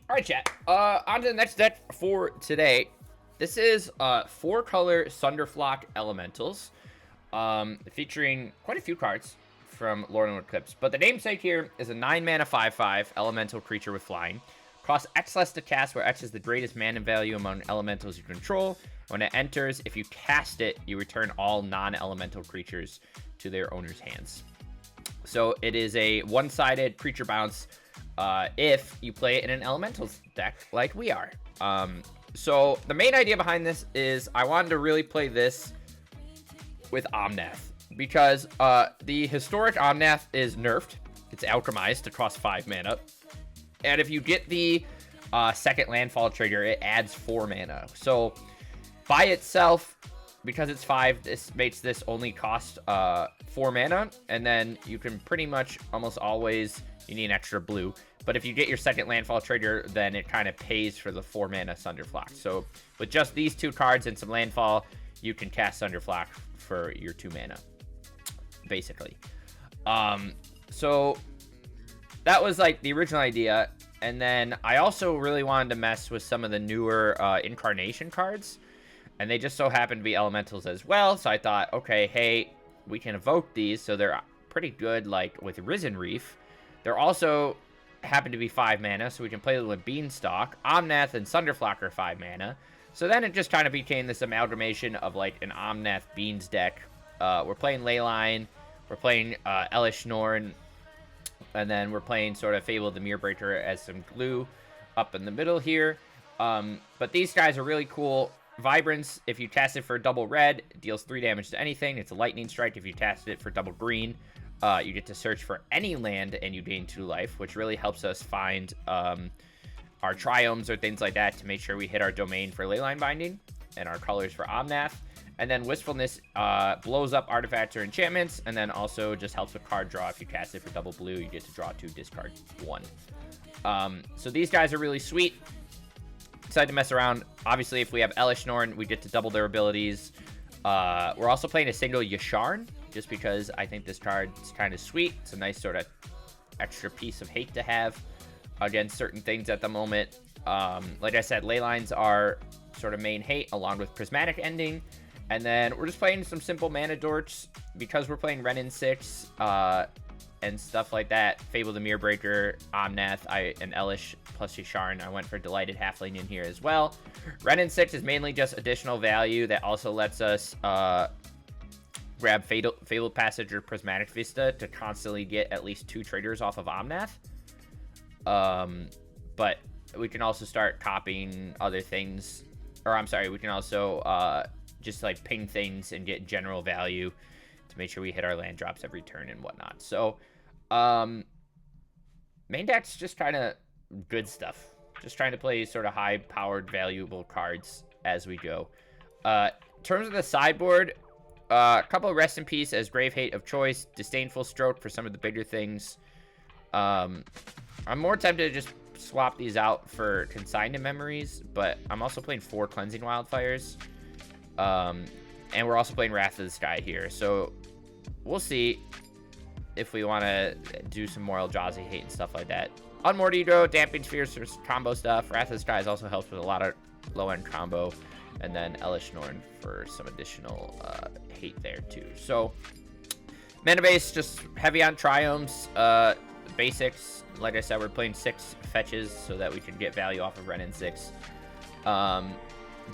All right, chat. On to the next deck for today. This is 4-color Sunderflock Elementals, featuring quite a few cards from Lord and Eclipse. But the namesake here is a 9-mana 5/5 elemental creature with flying. Costs X less to cast, where X is the greatest mana value among elementals you control. When it enters, if you cast it, you return all non-elemental creatures to their owner's hands. So it is a one-sided creature bounce if you play it in an elementals deck like we are. So the main idea behind this is I wanted to really play this with Omnath, because the historic Omnath is nerfed. It's alchemized to cost 5 mana. And if you get the second landfall trigger, it adds 4 mana. So by itself, because it's 5, this makes this only cost 4 mana. And then you can pretty much almost always, you need an extra blue. But if you get your second landfall trigger, then it kind of pays for the 4 mana Sunderflock. So with just these 2 cards and some landfall, you can cast Sunderflock for your 2 mana, basically. So that was like the original idea. And then I also really wanted to mess with some of the newer incarnation cards, and they just so happen to be elementals as well. So I thought, okay, hey, we can evoke these, so they're pretty good. Like with Risen Reef, they're also happen to be 5 mana, so we can play them with Beanstalk. Omnath and Sunderflock are 5 mana. So then it just kind of became this amalgamation of like an Omnath Beans deck. We're playing Leyline, we're playing Elish Norn, and then we're playing sort of Fable the Mirrorbreaker as some glue up in the middle here. But these guys are really cool. Vibrance, if you cast it for double red, deals 3 damage to anything. It's a lightning strike. If you cast it for double green, you get to search for any land and you gain 2 life, which really helps us find our triomes or things like that to make sure we hit our domain for Leyline Binding and our colors for Omnath. And then Wistfulness blows up artifacts or enchantments, and then also just helps with card draw. If you cast it for double blue, you get to draw 2, discard 1. So these guys are really sweet. Excited to mess around. Obviously, if we have Elish Norn, we get to double their abilities. We're also playing a single Yasharn, just because I think this card is kind of sweet. It's a nice sort of extra piece of hate to have against certain things at the moment. Like I said, Leylines are sort of main hate, along with Prismatic Ending. And then we're just playing some simple mana dorks, because we're playing Renin 6 and stuff like that. Fable the Mirrorbreaker, Omnath, and Elish plus Yasharn. I went for Delighted Halfling in here as well. Renin 6 is mainly just additional value that also lets us grab Fatal Passage or Prismatic Vista to constantly get at least 2 triggers off of Omnath. But we can also start copying other things. Or I'm sorry, we can also just like ping things and get general value to make sure we hit our land drops every turn and whatnot. So main deck's just kind of good stuff. Just trying to play sort of high-powered, valuable cards as we go. In terms of the sideboard, a couple of Rest in Peace as Grave Hate of choice, Disdainful Stroke for some of the bigger things. I'm more tempted to just swap these out for Consigned Memories, but I'm also playing 4 Cleansing Wildfires. And we're also playing Wrath of the Sky here, so we'll see if we want to do some more Eldrazi hate and stuff like that. Unmortigo, Damping Spheres for combo stuff. Wrath of the Skies also helps with a lot of low-end combo. And then Elish Norn for some additional hate there, too. So, mana base, just heavy on triomes. Basics, like I said, we're playing 6 fetches so that we can get value off of Renin 6.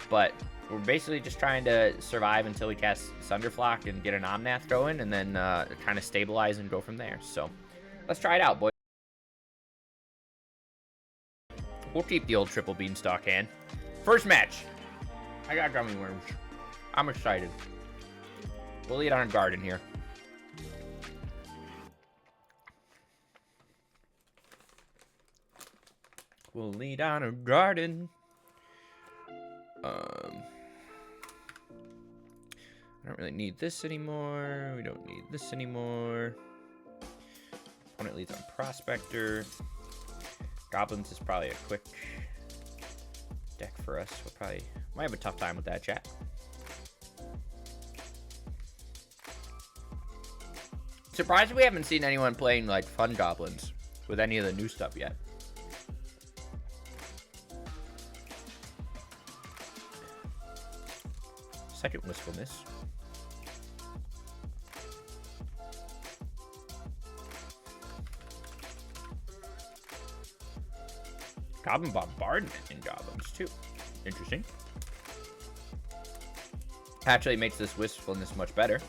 But we're basically just trying to survive until we cast Sunderflock and get an Omnath going, and then kind of stabilize and go from there. So, let's try it out, boys. We'll keep the old triple Beanstalk hand. First match. I got gummy worms. I'm excited. We'll lead on a garden here. We'll lead on a garden. I don't really need this anymore. We don't need this anymore. Opponent leads on Prospector. Goblins is probably a quick deck for us. We'll probably might have a tough time with that, chat. Surprised we haven't seen anyone playing like Fun Goblins with any of the new stuff yet. second Wistfulness. Goblin Bombardment in Goblins, too. Interesting. Actually makes this Wistfulness much better.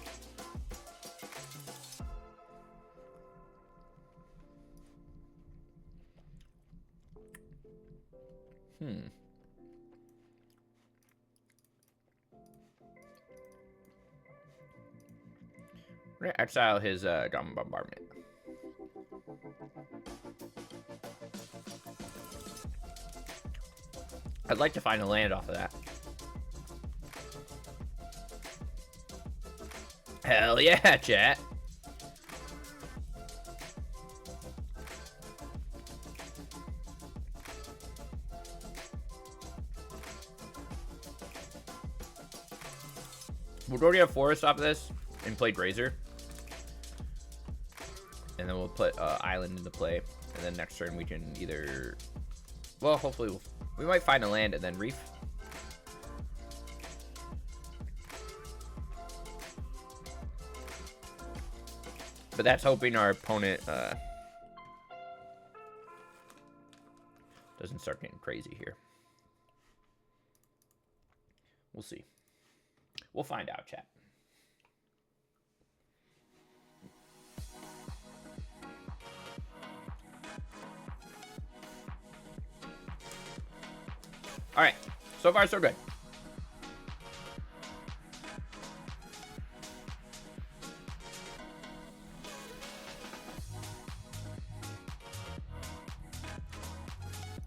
We're gonna exile his Goblin Bombardment. I'd like to find a land off of that. Hell yeah, chat. We'll already have Forest off of this and play Grazer. And then we'll put Island into play. And then next turn we can either... Well, hopefully we might find a land and then Reef. But that's hoping our opponent doesn't start getting crazy here. We'll see. We'll find out, chat. All right. So far, so good.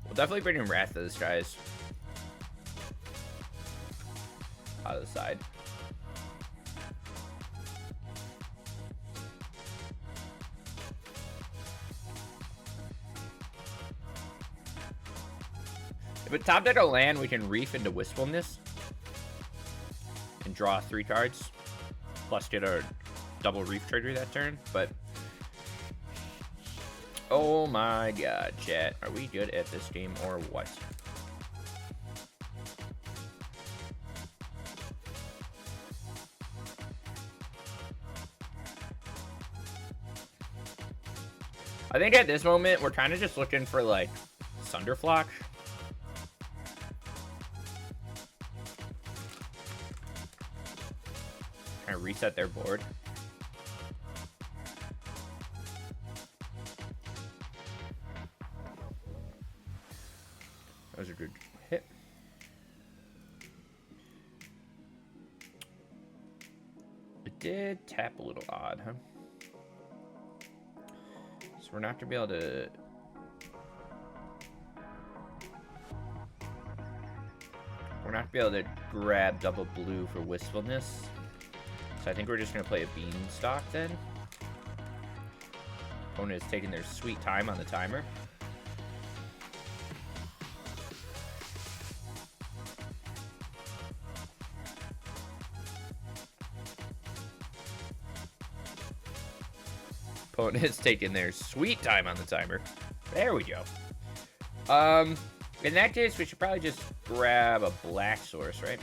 We'll definitely bring in Wrath to this guy's out of the side. If we top deck a land, we can Reef into Wistfulness and draw 3 cards, plus get a double Reef trigger that turn. But oh my god, chat, are we good at this game or what? I think at this moment we're kind of just looking for like Sunderflock. Kind of reset their board. That was a good hit. It did tap a little odd, huh? So we're not gonna be able to... We're not gonna be able to grab double blue for Wistfulness. So I think we're just going to play a Beanstalk then. Opponent is taking their sweet time on the timer. Opponent is taking their sweet time on the timer. There we go. In that case, we should probably just grab a black source, right?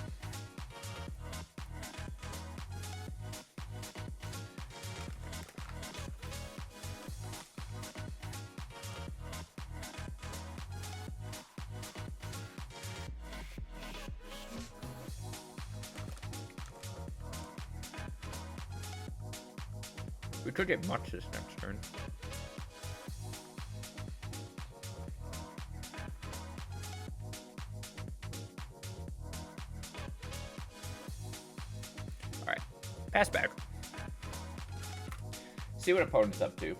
We could get much this next turn. Alright. Pass back. See what opponent's up to.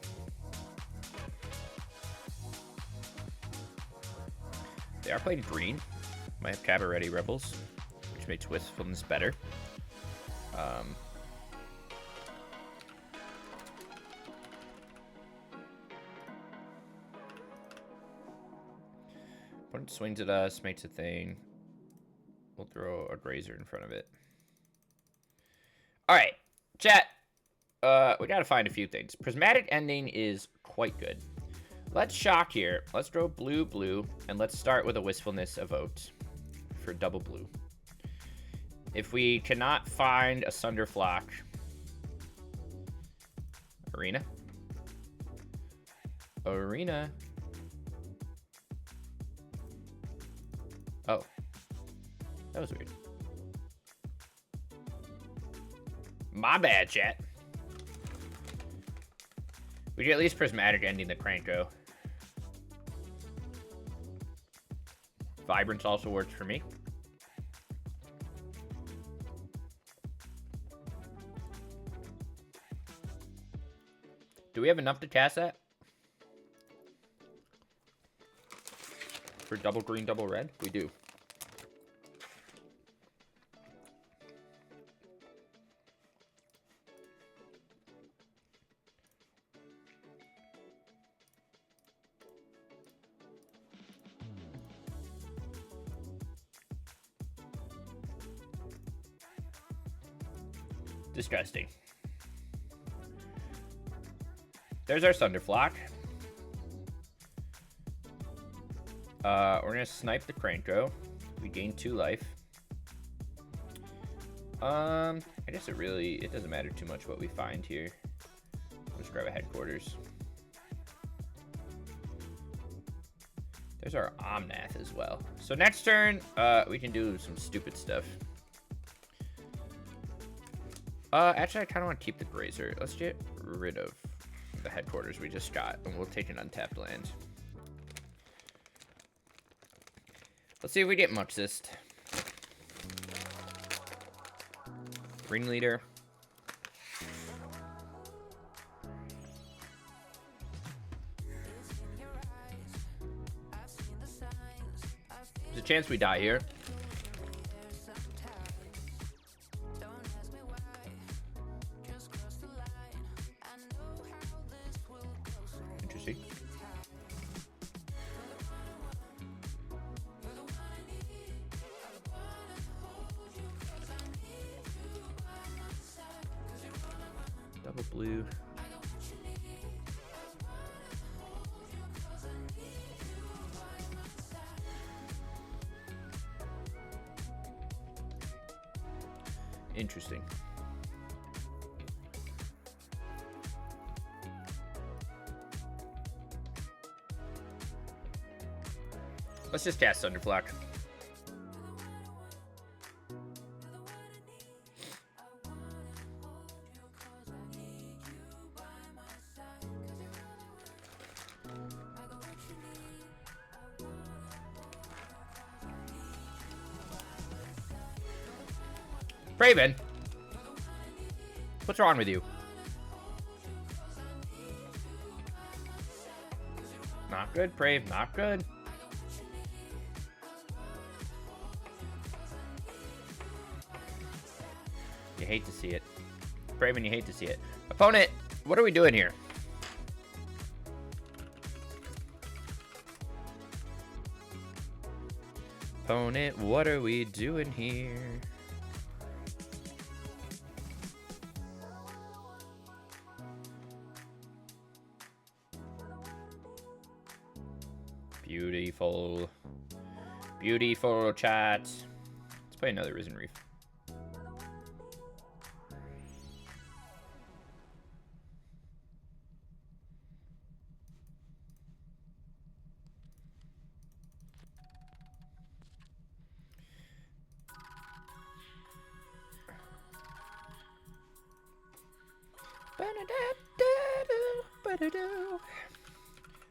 They are playing green. Might have Cabaret Rebels, which makes Wistfulness better. Opponent swings at us, makes a thing. We'll throw a Grazer in front of it. Alright, chat. We gotta find a few things. Prismatic Ending is quite good. Let's shock here. Let's throw blue, blue, and let's start with a Wistfulness Evoked for double blue. If we cannot find a Sunderflock arena. Arena. Oh. That was weird. My bad, chat. We could at least prismatic ending the Cranko. Vibrance also works for me. Do we have enough to cast that? For double green, double red? We do. Disgusting. There's our Sunderflock. We're gonna snipe the Cranko. We gain 2 life. I guess it doesn't matter too much what we find here. Let's grab a headquarters. There's our Omnath as well. So next turn, we can do some stupid stuff. Actually, I kind of want to keep the Grazer. Let's get rid of the headquarters we just got, and we'll take an untapped land. Let's see if we get Muxist. Ringleader. There's a chance we die here. Interesting. Double blue. Interesting. Let's just cast Sunderflock. Craven, what's wrong with you? Not good, Brave, not good. You hate to see it. Braven, you hate to see it. Opponent, what are we doing here? Opponent, what are we doing here? Beautiful. Beautiful chat. Let's play another Risen Reef.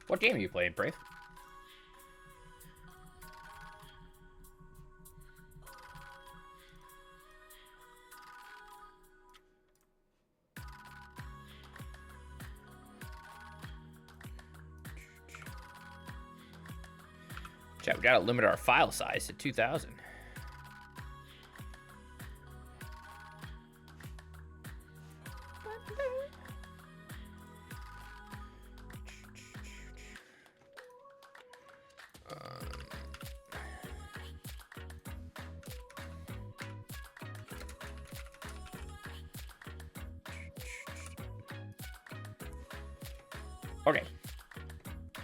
What game are you playing, Brave? Chat, we gotta limit our file size to 2,000. Okay.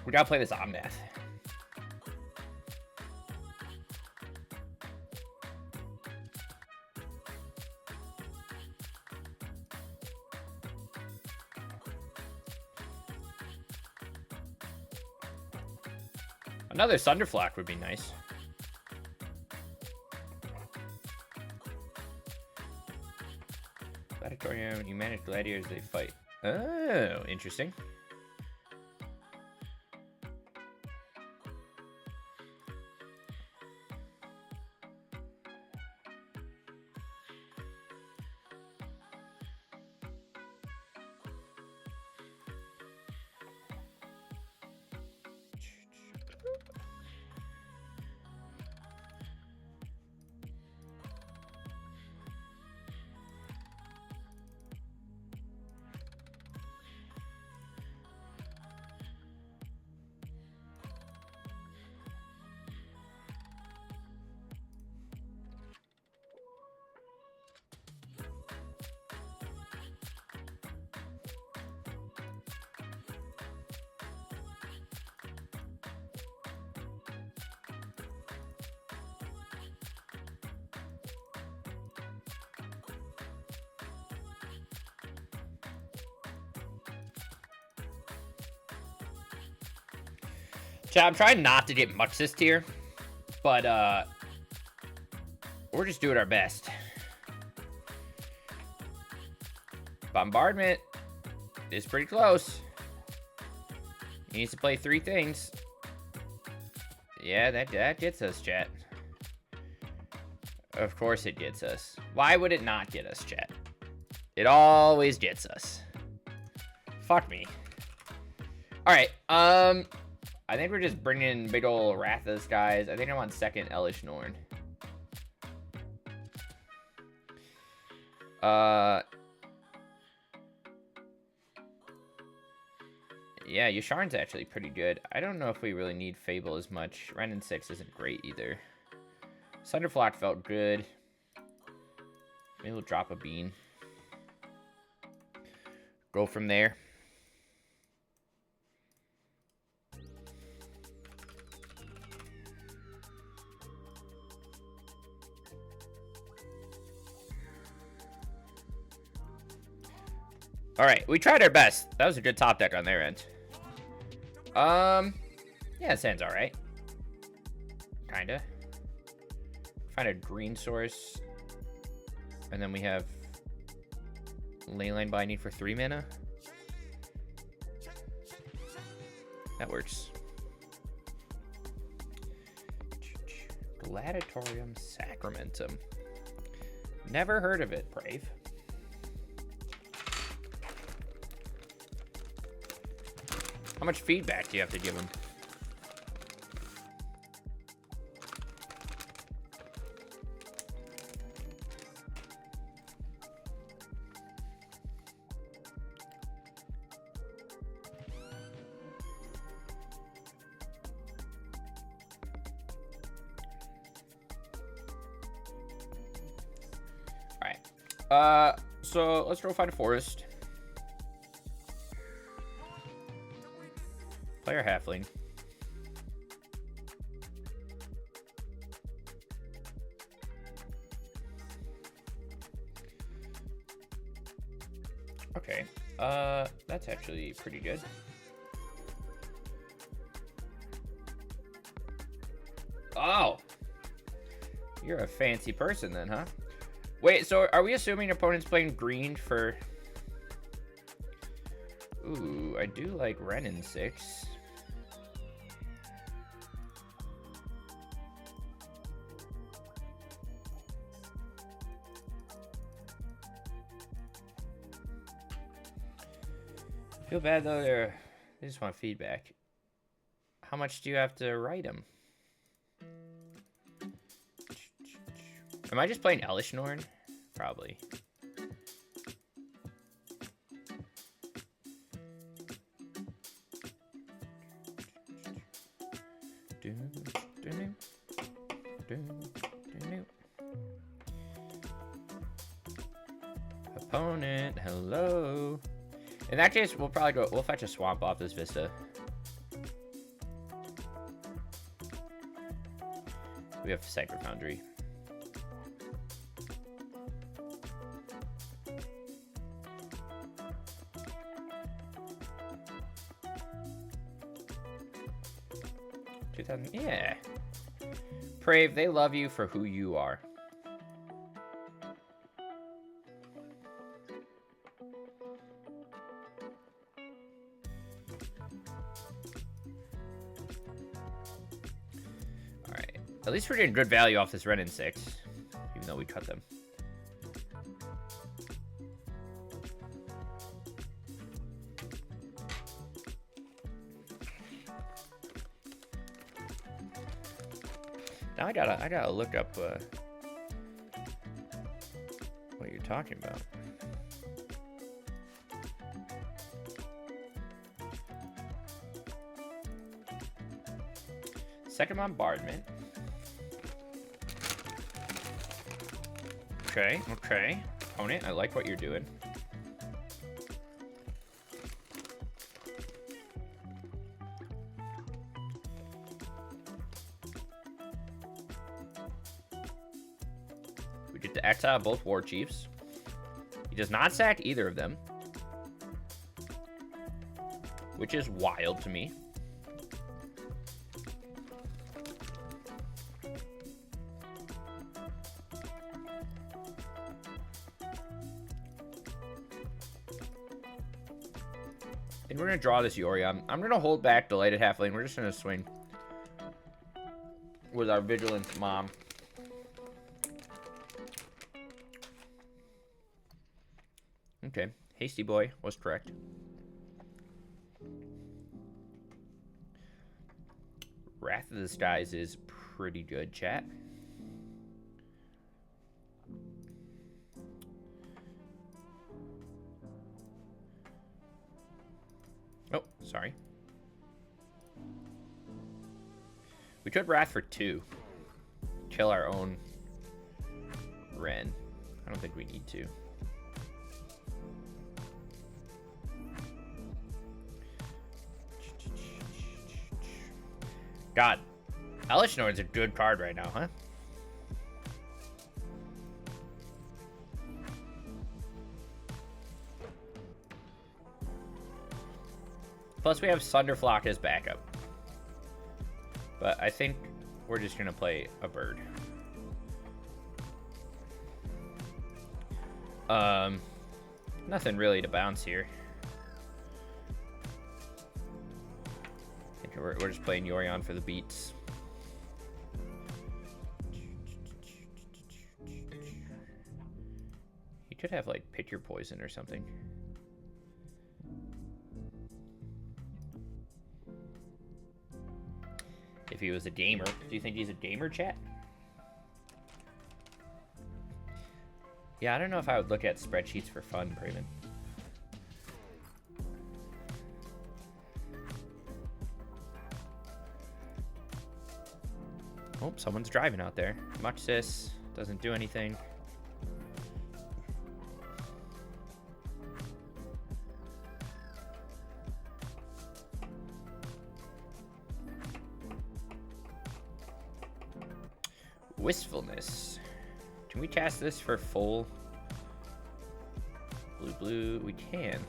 We gotta play this Omnath. Another Sunderflock would be nice. Gladiatorium, you manage gladiators, they fight. Oh, interesting. Chat, I'm trying not to get much this tier, but we're just doing our best. Bombardment is pretty close. He needs to play 3 things. Yeah, that gets us, chat. Of course it gets us. Why would it not get us, chat? It always gets us. Fuck me. Alright, I think we're just bringing big ol' Rathas, guys. I think I want second Elish Norn. Yeah, Yasharn's actually pretty good. I don't know if we really need Fable as much. Renin 6 isn't great either. Sunderflock felt good. Maybe we'll drop a bean. Go from there. Alright, we tried our best. That was a good top deck on their end. Yeah, it sounds alright. Kinda. Find a green source. And then we have Leyline Binding for 3 mana. That works. Gladiatorium Sacramentum. Never heard of it, Brave. How much feedback do you have to give him? All right. So let's go find a forest. Player halfling. Okay. That's actually pretty good. Oh! You're a fancy person then, huh? Wait, so are we assuming opponent's playing green for... Ooh, I do like Renin 6. Feel bad though, they just want feedback. How much do you have to write them? Am I just playing Elish Norn? Probably. Opponent, hello. In that case, we'll probably go. We'll fetch a swamp off this Vista. We have Sacred Foundry. 2000. Yeah. Brave, they love you for who you are. Alright. At least we're getting good value off this Ren and 6. Even though we cut them. Now I gotta look up what you're talking about. Second bombardment. Okay, okay. Opponent, I like what you're doing. We get to exile both war chiefs. He does not sack either of them, which is wild to me. And we're going to draw this Yorion. I'm going to hold back Delighted Halfling. We're just going to swing with our Vigilance Mom. Okay. Hasty Boy was correct. Wrath of the Skies is pretty good, chat. Oh, sorry. We could Wrath for 2. Kill our own Ren. I don't think we need to. God, Hellish Nord's a good card right now, huh? Plus, we have Sunderflock as backup. But I think we're just going to play a bird. Nothing really to bounce here. I think we're just playing Yorion for the beats. He could have, like, pick your poison or something. If he was a gamer. Do you think he's a gamer, chat? Yeah, I don't know if I would look at spreadsheets for fun, Braven. Oh, someone's driving out there. Muxus doesn't do anything. Wistfulness. Can we cast this for full? Blue, blue, we can.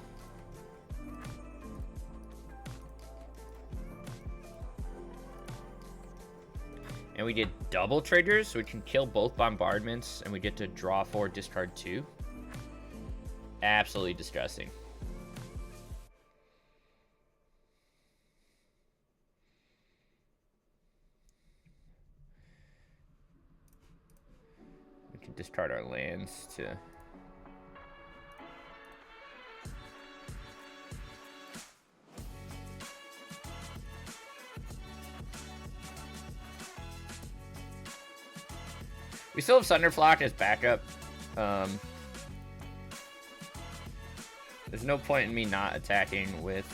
And we get double triggers, so we can kill both bombardments, and we get to draw 4, discard 2. Absolutely disgusting. We can discard our lands to... We still have Sunderflock as backup. There's no point in me not attacking with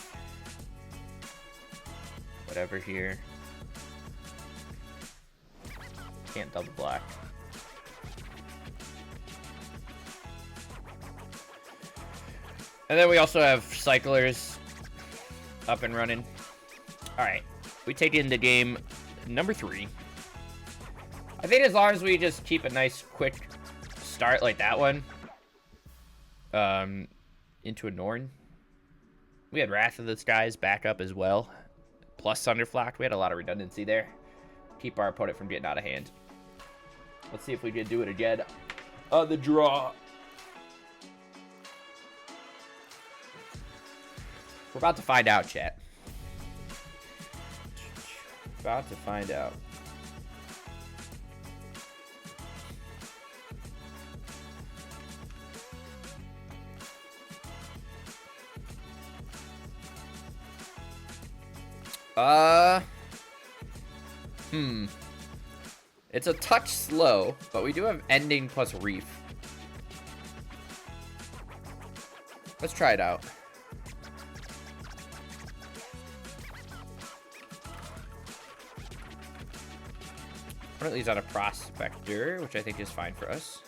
whatever here. Can't double block. And then we also have Cyclers up and running. Alright, we take into game number 3. I think as long as we just keep a nice quick start like that one, into a Norn. We had Wrath of the Skies back up as well. plus Sunderflock. We had a lot of redundancy there. Keep our opponent from getting out of hand. Let's see if we can do it again on the draw. We're about to find out, chat. About to find out. It's a touch slow, but we do have ending plus reef. Let's try it out. Currently he's on a prospector, which I think is fine for us.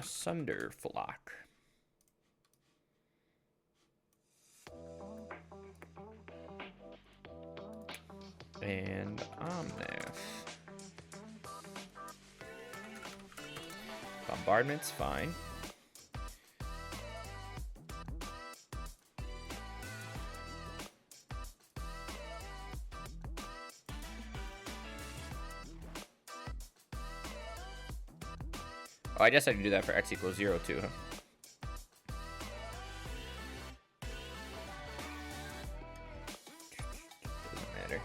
Sunderflock. And Omnath. Bombardment's fine. Oh, I guess I can do that for x equals 0 too, huh? Doesn't matter.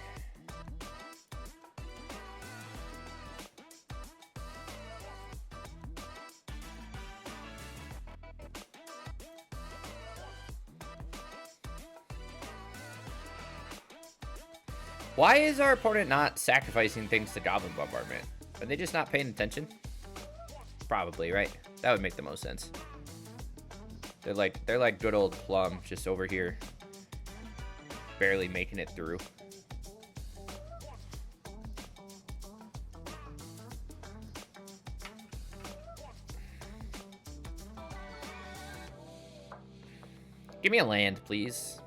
Why is our opponent not sacrificing things to Goblin Bombardment? Are they just not paying attention? Probably, right? That would make the most sense. They're like good old Plum, just over here, barely making it through. Give me a land, please.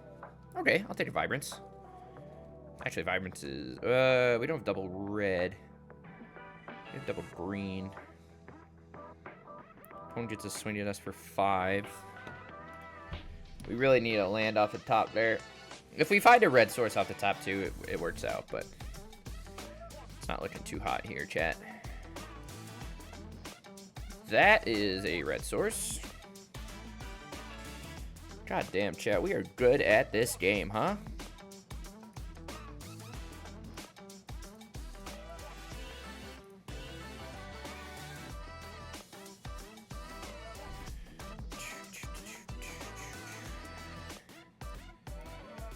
Okay, I'll take a Vibrance. Actually, Vibrance is... we don't have double red. We have double green. Opponent gets a swing at us for 5. We really need a land off the top there. If we find a red source off the top too, it works out, but it's not looking too hot here, chat. That is a red source. God damn, chat, we are good at this game, huh?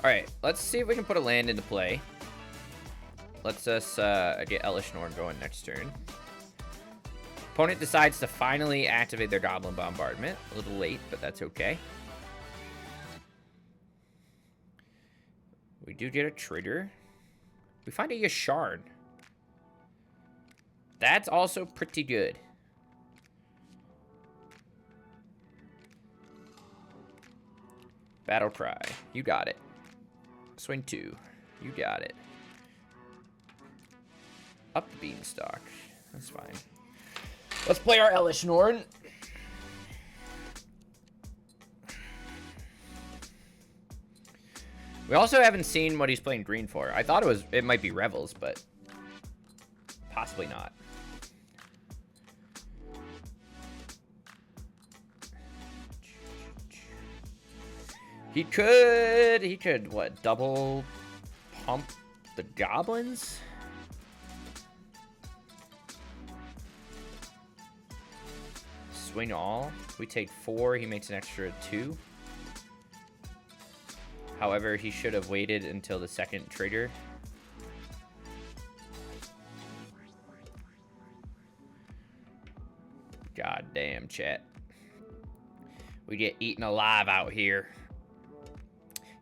Alright, let's see if we can put a land into play. Let's us get Elish Norn going next turn. Opponent decides to finally activate their Goblin Bombardment. A little late, but that's okay. We do get a trigger. We find a Yasharn. That's also pretty good. Battle Cry. You got it. Swing 2. You got it. Up the Beanstalk. That's fine. Let's play our Elish Norn. We also haven't seen what he's playing green for. I thought it might be Revels, but possibly not. He could, what, double pump the goblins? Swing all. We take 4, he makes an extra 2. However, he should have waited until the second trigger. God damn, chat. We get eaten alive out here.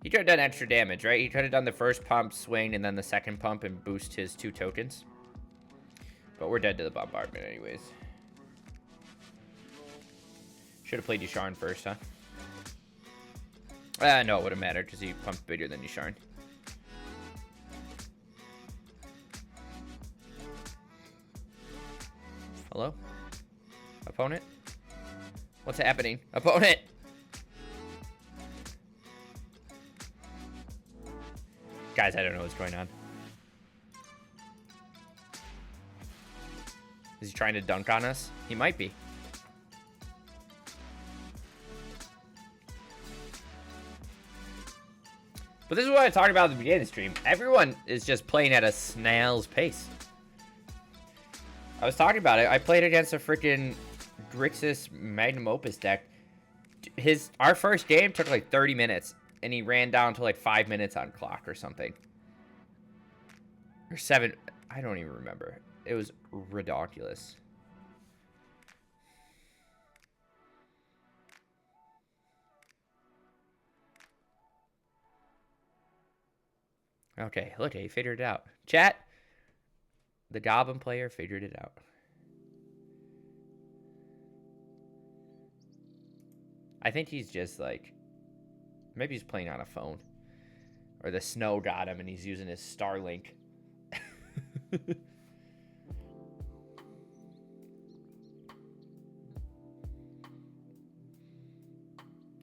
He could have done extra damage, right? He could have done the first pump, swing, and then the second pump and boost his 2 tokens. But we're dead to the bombardment anyways. Should have played Yasharn first, huh? No, it wouldn't matter because he pumped bigger than Yasharn. Hello? Opponent? What's happening? Opponent! Guys, I don't know what's going on. Is he trying to dunk on us? He might be. But this is what I talked about at the beginning of the stream. Everyone is just playing at a snail's pace. I was talking about it. I played against a freaking Grixis Magnum Opus deck. Our first game took like 30 minutes. And he ran down to like 5 minutes on clock or something. Or 7. I don't even remember. It was ridiculous. Okay, look, he figured it out. Chat, the Goblin player figured it out. I think he's just like, maybe he's playing on a phone. Or the snow got him and he's using his Starlink.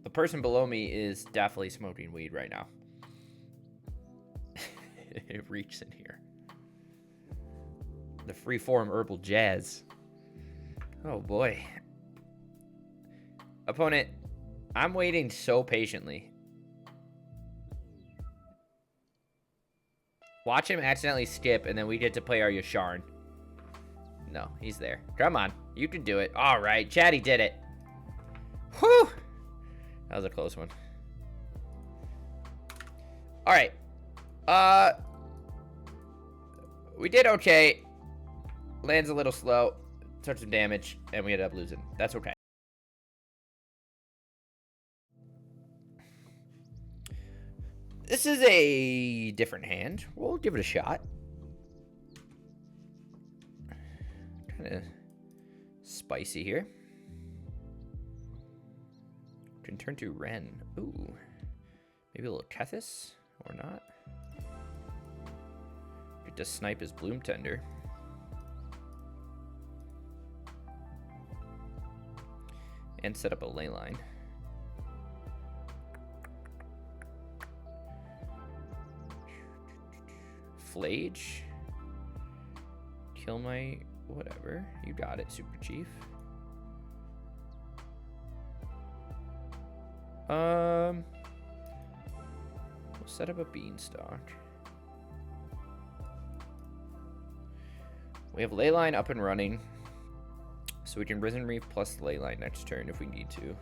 The person below me is definitely smoking weed right now. It reeks in here. The freeform herbal jazz. Oh boy. Opponent, I'm waiting so patiently. Watch him accidentally skip, and then we get to play our Yasharn. No, he's there. Come on. You can do it. All right. Chatty did it. Whew. That was a close one. All right. We did okay. Lands a little slow. Took some damage, and we ended up losing. That's okay. This is a different hand. We'll give it a shot. Kind of spicy here. Can turn to Ren. Ooh. Maybe a little Kethis or not. Get to snipe his Bloom Tender. And set up a ley line. Flage. Kill my whatever. You got it, Super Chief. We'll set up a Beanstalk. We have Leyline up and running. So we can Risen Reef plus Leyline next turn if we need to.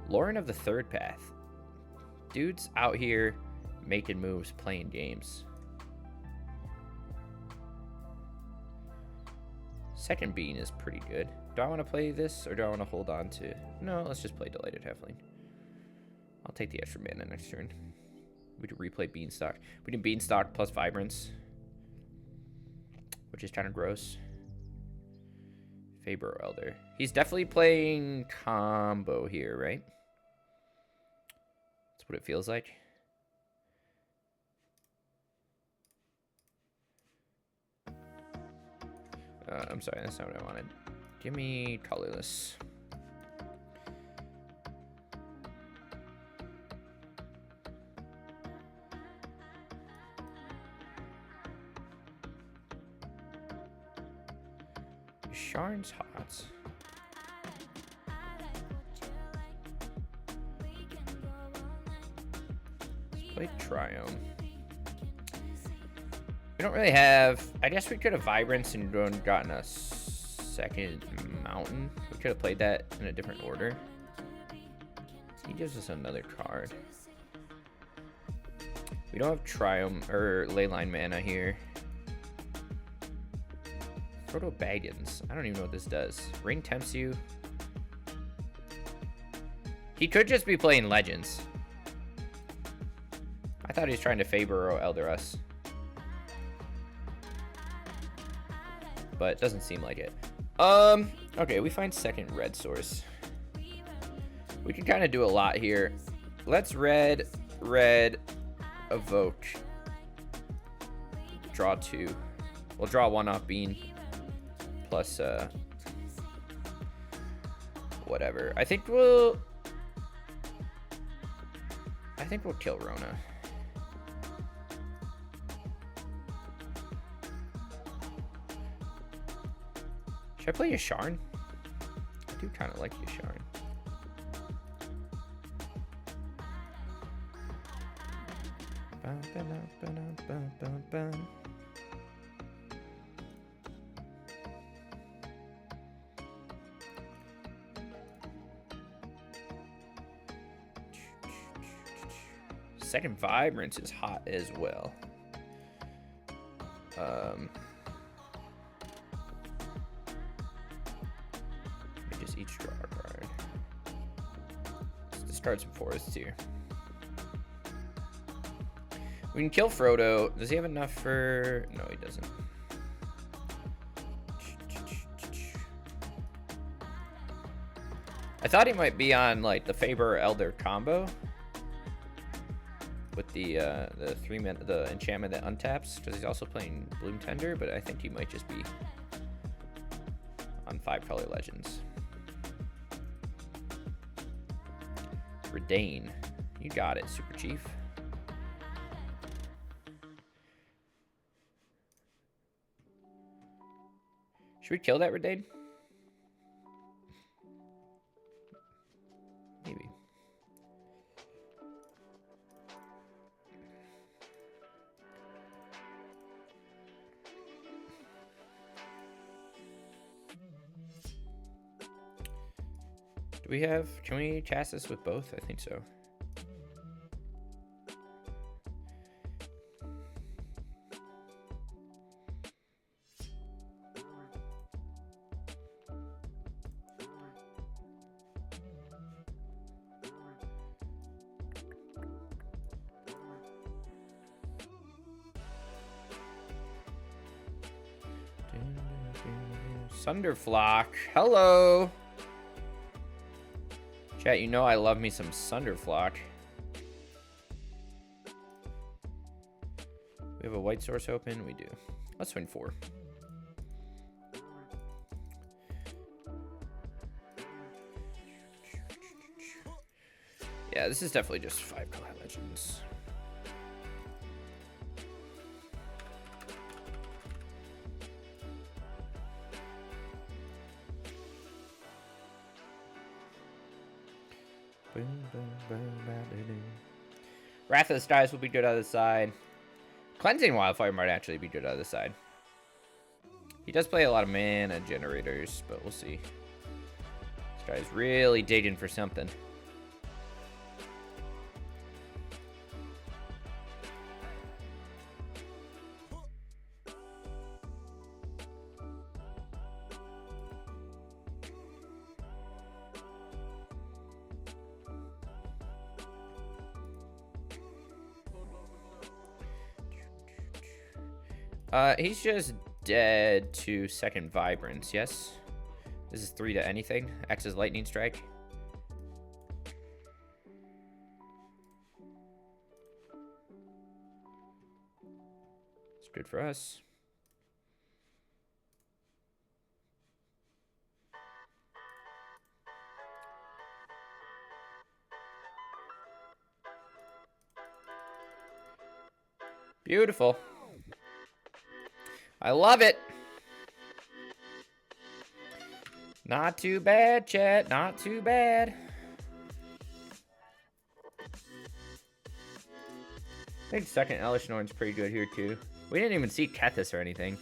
Lauren of the Third Path. Dude's out here making moves, playing games. Second Bean is pretty good. Do I want to play this or do I want to hold on to? No, let's just play Delighted Halfling. I'll take the extra mana next turn. We can replay Beanstalk. We can Beanstalk plus Vibrance, which is kind of gross. Faber Elder. He's definitely playing combo here, right? That's what it feels like. I'm sorry, that's not what I wanted. Give me colorless. Sharn's hot. Let's play Triome. We don't really have... I guess we could have Vibrance and gotten a second Mountain. We could have played that in a different order. He gives us another card. We don't have Triome or Leyline mana here. Proto Baggins. I don't even know what this does. Ring tempts you. He could just be playing Legends. I thought he was trying to Faber or Elder us. But it doesn't seem like it. Okay, we find second red source. We can kind of do a lot here. Let's red, evoke. Draw two. We'll draw one off Bean. plus whatever. I think we'll kill Rona. Should I play Yasharn? I do kind of like Yasharn. Second Vibrance is hot as well. Just each draw a card. Let's discard some forests here. We can kill Frodo. Does he have enough for... No, he doesn't. I thought he might be on like the Faber Elder combo with the enchantment that untaps, because he's also playing Bloom Tender, but I think he might just be on 5-color Legends. Redain. You got it, Super Chief. Should we kill that Redain? Maybe. Do we have... Can we cast this with both? I think so. Sunderflock. Hello. Chat, you know I love me some Sunderflock. We have a white source open? We do. Let's swing 4. Yeah, this is definitely just 5-color Legends. Wrath of the Skies will be good on the side. Cleansing Wildfire might actually be good on the side. He does play a lot of mana generators, but we'll see. This guy's really digging for something. He's just dead to second Vibrance, yes? This is 3 to anything. X is Lightning Strike. It's good for us. Beautiful. I love it. Not too bad, chat. Not too bad. I think second Elesh Norn's pretty good here, too. We didn't even see Kethis or anything.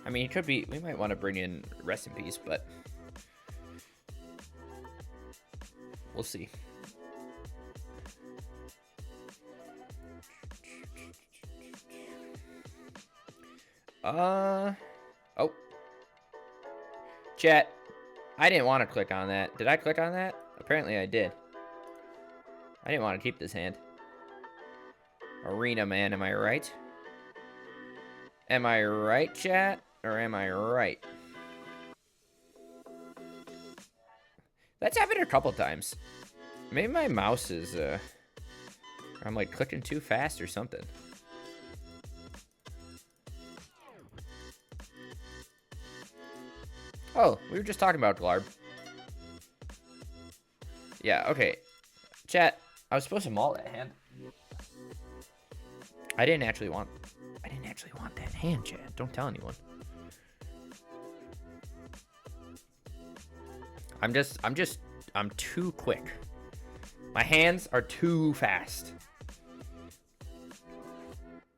I mean, he could be... We might want to bring in Rest in Peace, but... We'll see. Oh. Chat. I didn't want to click on that. Did I click on that? Apparently I did. I didn't want to keep this hand. Arena man, am I right? Am I right, chat? Or am I right? That's happened a couple times. Maybe my mouse is, I'm like clicking too fast or something. Oh, we were just talking about Glarb. Yeah, okay. Chat, I was supposed to maul that hand. I didn't actually want that hand, chat. Don't tell anyone. I'm too quick. My hands are too fast.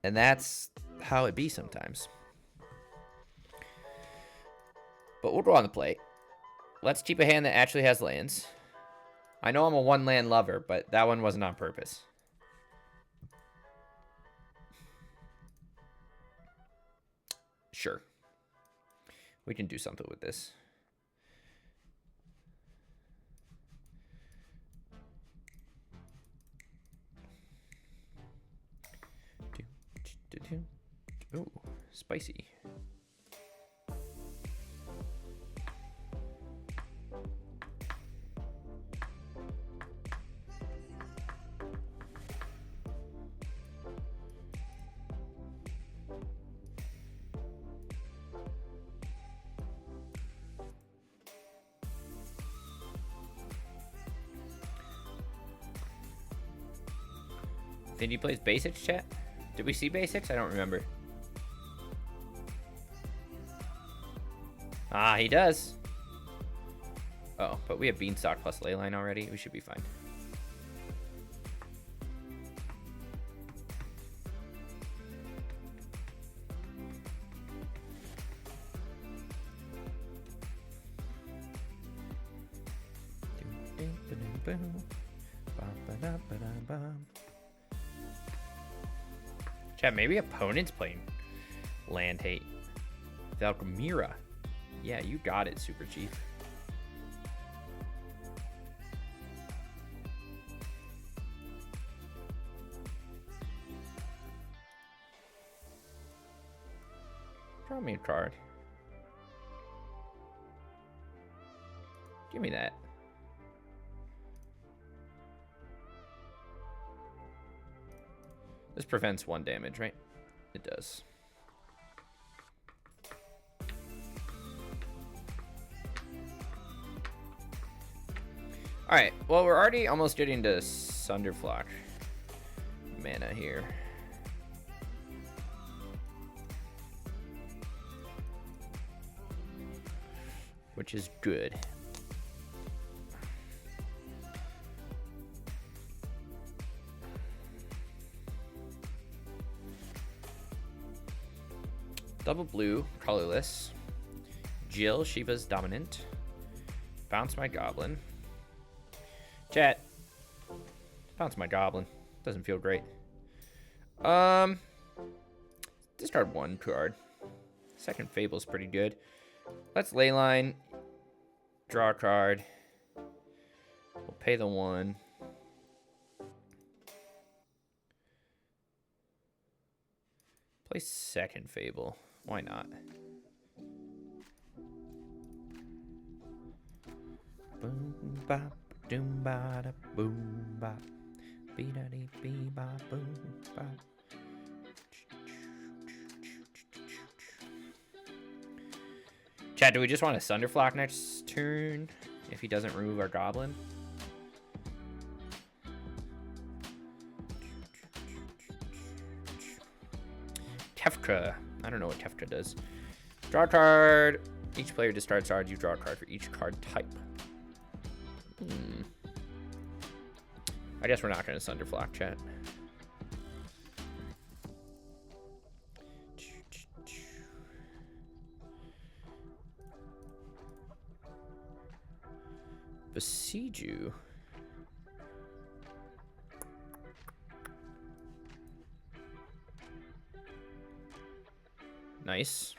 And that's how it be sometimes. But we'll go on the plate. Let's keep a hand that actually has lands. I know I'm a one land lover, but that one wasn't on purpose. Sure. We can do something with this. Ooh, spicy. Think he plays basics, chat? Did we see basics? I don't remember. Ah, he does. Oh, but we have Beanstalk plus Leyline already. We should be fine. Chat, maybe opponent's playing land hate. Valgamira. Yeah, you got it, Super Chief. Draw me a card. Give me that. This prevents 1 damage, right? It does. Alright, well, we're already almost getting to Sunderflock mana here. Which is good. Double blue, colorless. Jill, Shiva's dominant. Bounce my goblin. Chat. Bounce my goblin. Doesn't feel great. Discard 1 card. Second Fable's pretty good. Let's Leyline. Draw a card. We'll pay the 1. Play second Fable. Why not? Boom bop, doom ba da boom bop, be da dee bee ba boom bop. Chat, do we just want to Sunderflock next turn if he doesn't remove our goblin? Tefka. I don't know what Tefka does. Draw a card. Each player discards cards. You draw a card for each card type. I guess we're not going to Sunderflock, chat. Besiege you. Nice.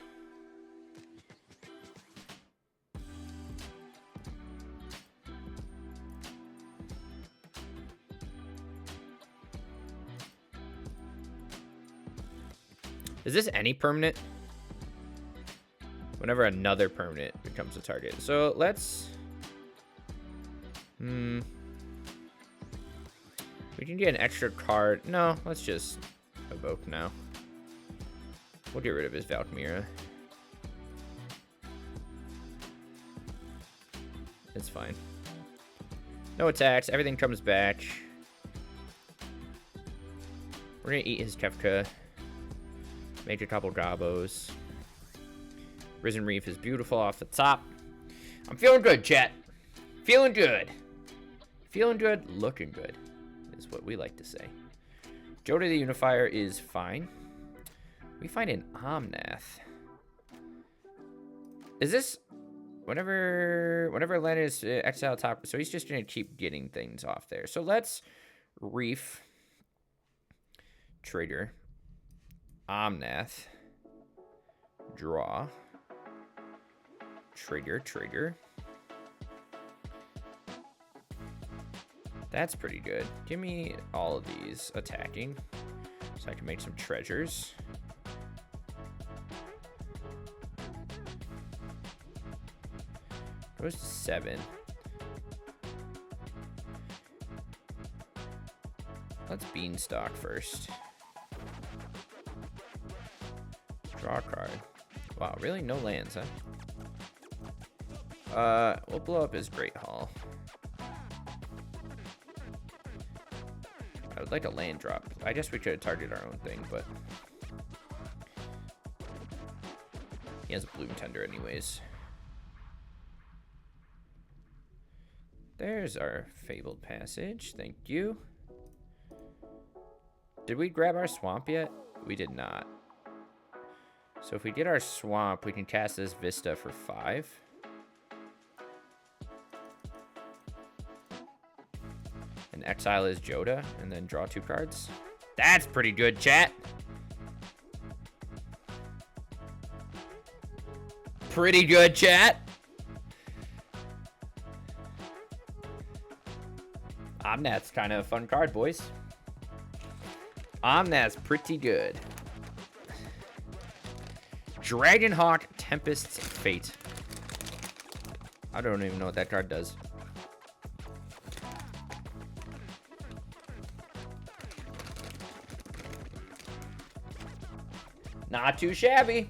Is this any permanent? Whenever another permanent becomes a target. So let's... We can get an extra card. No, let's just evoke now. We'll get rid of his Valkyria. It's fine. No attacks. Everything comes back. We're going to eat his Kefka. Make a couple Gobos. Risen Reef is beautiful off the top. I'm feeling good, chat. Feeling good. Feeling good, looking good, is what we like to say. Joda the Unifier is fine. We find an Omnath. Is this... Whenever land is exile top, so he's just going to keep getting things off there. So let's Reef. Trigger. Omnath. Draw. Trigger. That's pretty good. Give me all of these attacking so I can make some treasures. Goes to 7. Let's Beanstalk first. Draw a card. Wow, really? No lands, huh? We'll blow up his Great Hall. I would like a land drop. I guess we could have targeted our own thing, but... He has a Bloom Tender anyways. There's our Fabled Passage. Thank you. Did we grab our Swamp yet? We did not. So if we get our Swamp, we can cast this Vista for 5. And exile is Joda, and then draw 2 cards. That's pretty good, chat. Pretty good, chat. Omnath's kind of a fun card, boys. Omnath's pretty good. Dragonhawk Tempest's Fate. I don't even know what that card does. Not too shabby.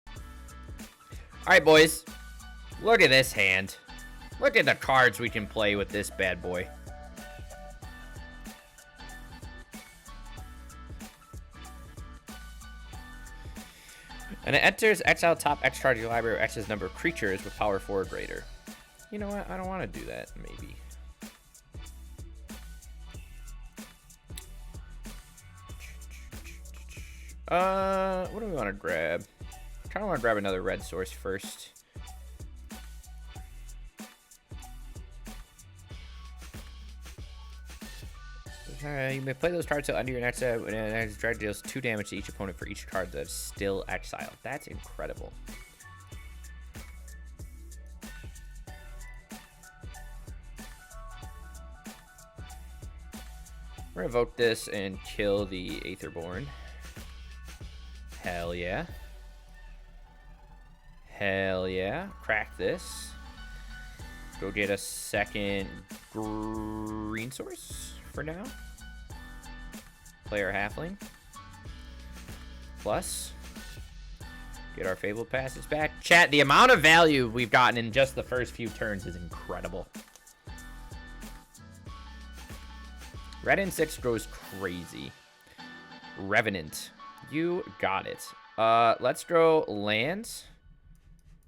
All right, boys. Look at this hand. Look at the cards we can play with this bad boy. And it enters exile top X card of your library or X's number of creatures with power 4 or greater. You know what? I don't want to do that, maybe. What do we want to grab? Kind of want to grab another red source first. You may play those cards till under your next when an next drag deals 2 damage to each opponent for each card that's still exiled. That's incredible. We're gonna evoke this and kill the Aetherborn. Hell yeah. Hell yeah. Crack this. Go get a second green source for now. Play our Halfling. Plus, get our Fabled Passage back. Chat, the amount of value we've gotten in just the first few turns is incredible. Red and 6 goes crazy. Revenant. You got it. Let's go lands.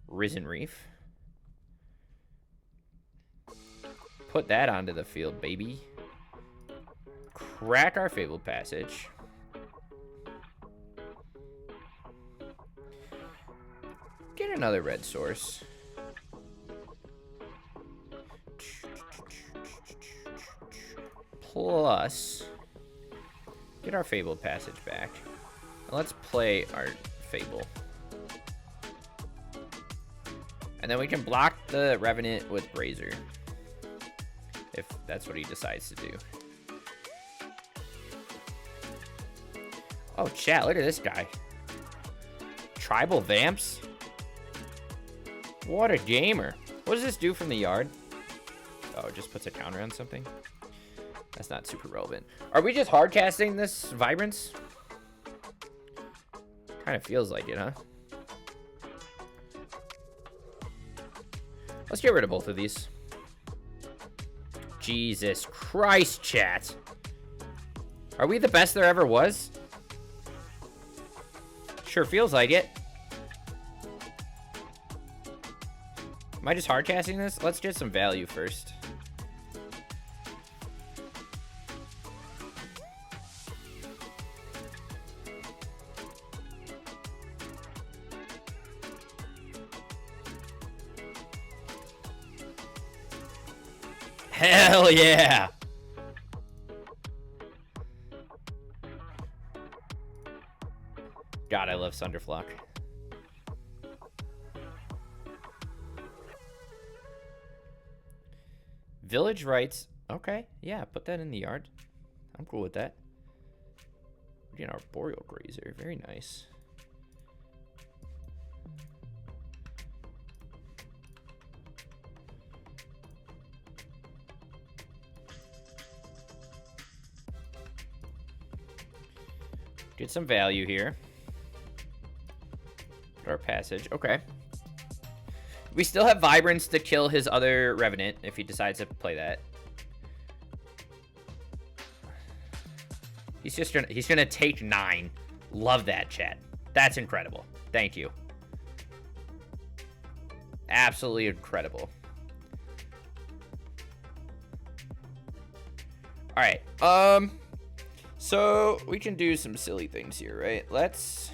Risen Reef. Put that onto the field, baby. Crack our Fabled Passage. Get another red source. Plus, get our Fabled Passage back. And let's play our Fable. And then we can block the Revenant with Brazier. If that's what he decides to do. Oh, chat, look at this guy. Tribal Vamps? What a gamer. What does this do from the yard? Oh, it just puts a counter on something? That's not super relevant. Are we just hardcasting this Vibrance? Kind of feels like it, huh? Let's get rid of both of these. Jesus Christ, chat. Are we the best there ever was? Sure feels like it. Am I just hardcasting this? Let's get some value first. Hell yeah! God, I love Sunderflock. Village rights. Okay, yeah, put that in the yard. I'm cool with that. We're getting our Boreal Grazer. Very nice. Get some value here. Our passage. Okay. We still have Vibrance to kill his other Revenant if he decides to play that. He's gonna take 9. Love that, chat. That's incredible. Thank you. Absolutely incredible. All right. So we can do some silly things here, right? Let's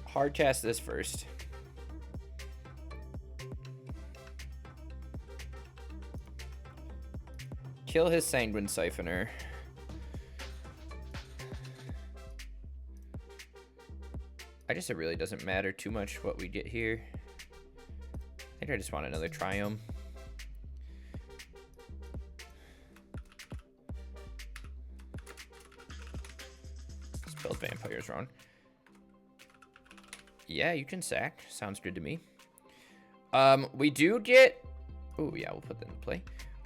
hardcast this first. Kill his Sanguine Siphoner. I guess it really doesn't matter too much what we get here. I think I just want another Triome. Spelled Vampires wrong. Yeah, you can sack. Sounds good to me. We do get... Oh, yeah, we'll put that in play.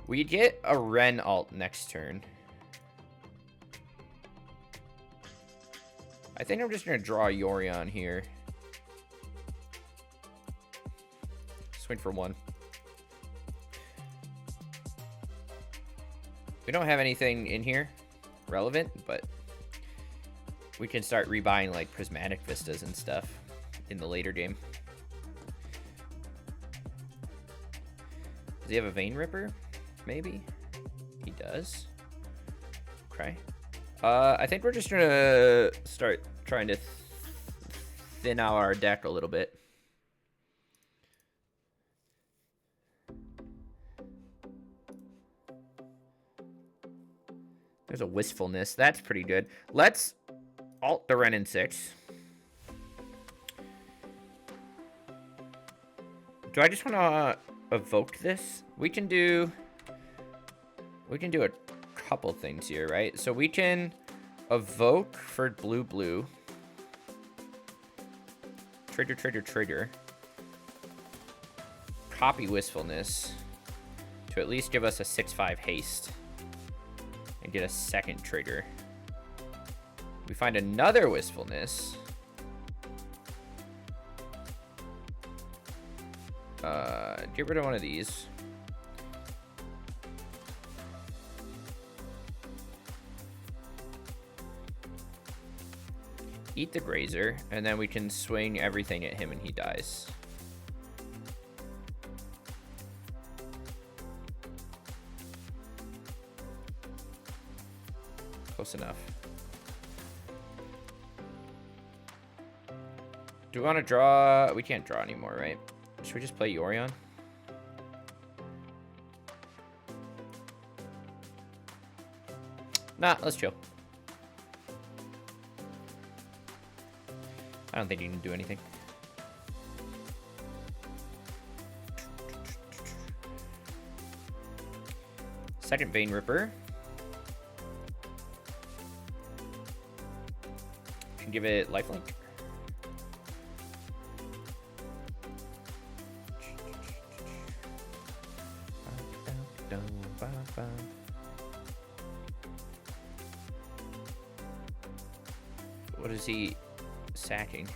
We get a Ren alt next turn. I think I'm just going to draw a Yorion here. Swing for 1. We don't have anything in here relevant, but we can start rebuying like Prismatic Vistas and stuff in the later game. Does he have a Vein Ripper? Maybe? He does. Okay. I think we're just gonna start trying to thin out our deck a little bit. There's a Wistfulness. That's pretty good. Let's alt the Ren in 6. Do I just want to evoke this? We can do a couple things here, right? So we can evoke for blue. Trigger. Copy Wistfulness to at least give us a 6/5 haste and get a second trigger. We find another Wistfulness. Get rid of one of these. Eat the Grazer, and then we can swing everything at him and he dies. Close enough. Do we want to draw? We can't draw anymore, right? Should we just play Yorion? Nah, let's chill. I don't think you can do anything. Second Vein Ripper. Give it lifelink. What is he sacking?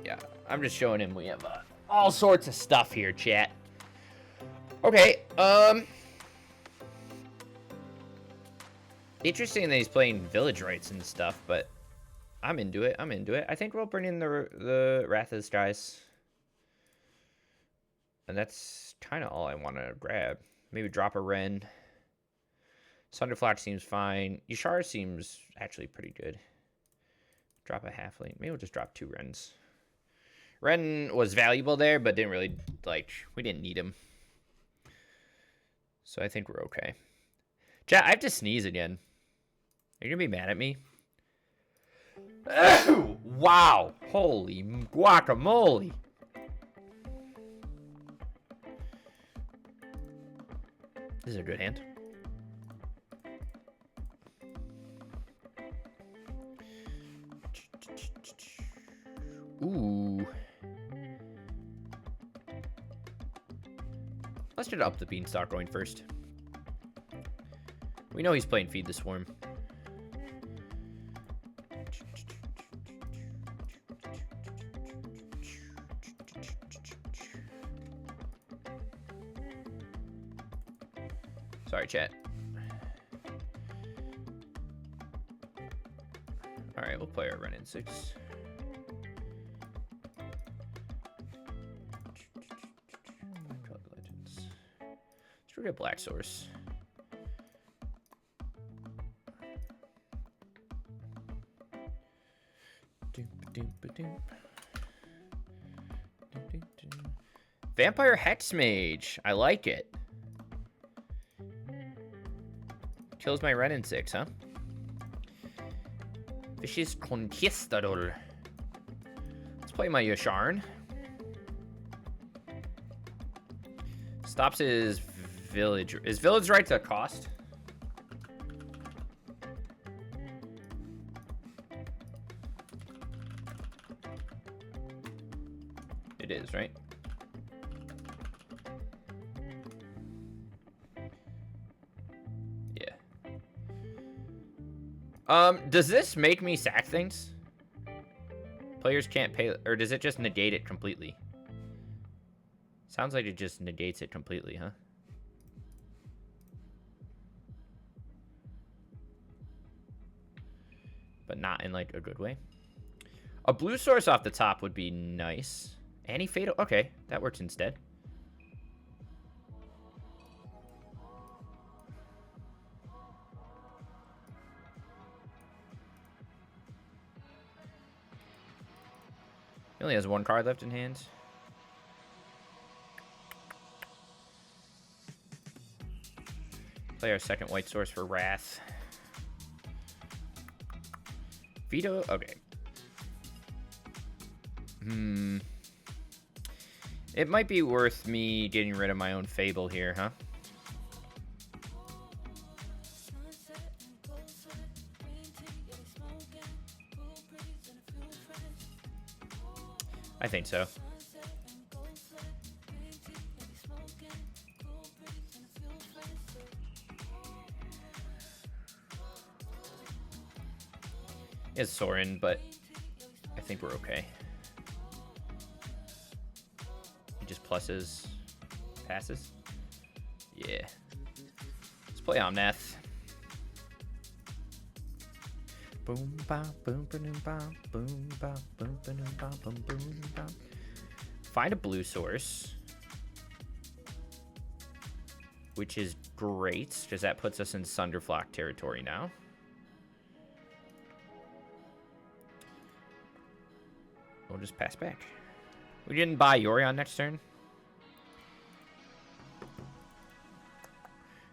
Yeah, I'm just showing him we have all sorts of stuff here, chat. Okay, interesting that he's playing village rights and stuff, but I'm into it. I'm into it. I think we'll bring in the Wrath of the Skies. And that's kind of all I want to grab. Maybe drop a Wren. Sunderflock seems fine. Yashar seems actually pretty good. Drop a halfling. Maybe we'll just drop 2 Wrens. Wren was valuable there, but didn't really, like, we didn't need him. So I think we're okay. Chat, I have to sneeze again. Are you going to be mad at me? Wow. Holy guacamole. This is a good hand. Ooh. Let's just up the beanstalk going first. We know he's playing Feed the Swarm. Sorry, chat. Alright, we'll play our run in 6. Legends. Let's go get Black Source. Vampire Hex Mage. I like it. Kills my Ren in 6, huh? Vicious Conquistador. Let's play my Yasharn. Stops his village. Is village rights a cost? It is, right? Does this make me sack things? Players can't pay, or does it just negate it completely? Sounds like it just negates it completely, huh? But not in, like, a good way. A blue source off the top would be nice. Anti-fatal? Okay, that works instead. He only has 1 card left in hand. Play our second white source for Wrath. Veto? Okay. It might be worth me getting rid of my own Fable here, huh? I think so. It's Sorin, but I think we're okay. He just pluses, passes. Yeah. Let's play Omnath. Boom ba boom boom ba boom ba boom boom ba boom boom ba. Find a blue source, which is great because that puts us in Sunderflock territory now. We'll just pass back. We didn't buy Yorion next turn.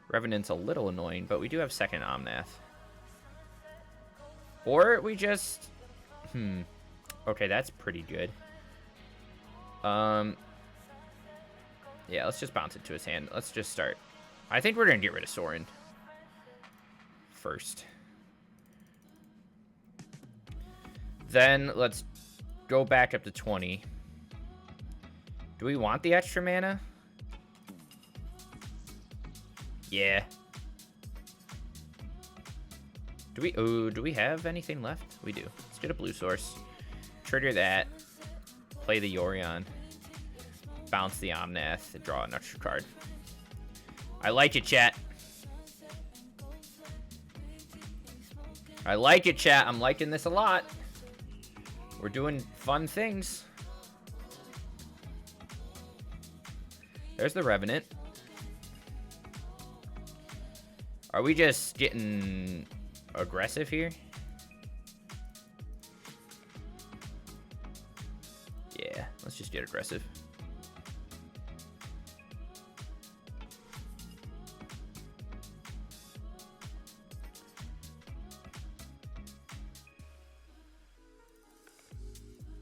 Revenant's a little annoying, but we do have second Omnath. Or we just... Okay, that's pretty good. Yeah, let's just bounce it to his hand. Let's just start. I think we're going to get rid of Sorin first. Then let's go back up to 20. Do we want the extra mana? Yeah. Do we have anything left? We do. Let's get a blue source. Trigger that. Play the Yorion. Bounce the Omnath and draw an extra card. I like it, chat. I like it, chat. I'm liking this a lot. We're doing fun things. There's the Revenant. Are we just getting aggressive here? Yeah, let's just get aggressive.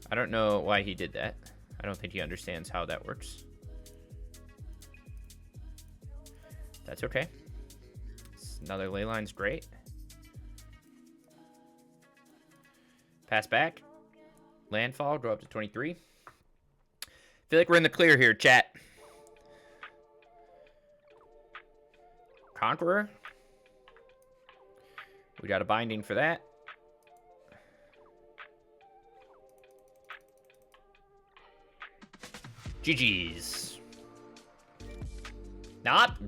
I don't know why he did that. I don't think he understands how that works. That's okay. Another ley line's great. Pass back. Landfall, go up to 23. Feel like we're in the clear here, chat. Conqueror. We got a binding for that. GG's.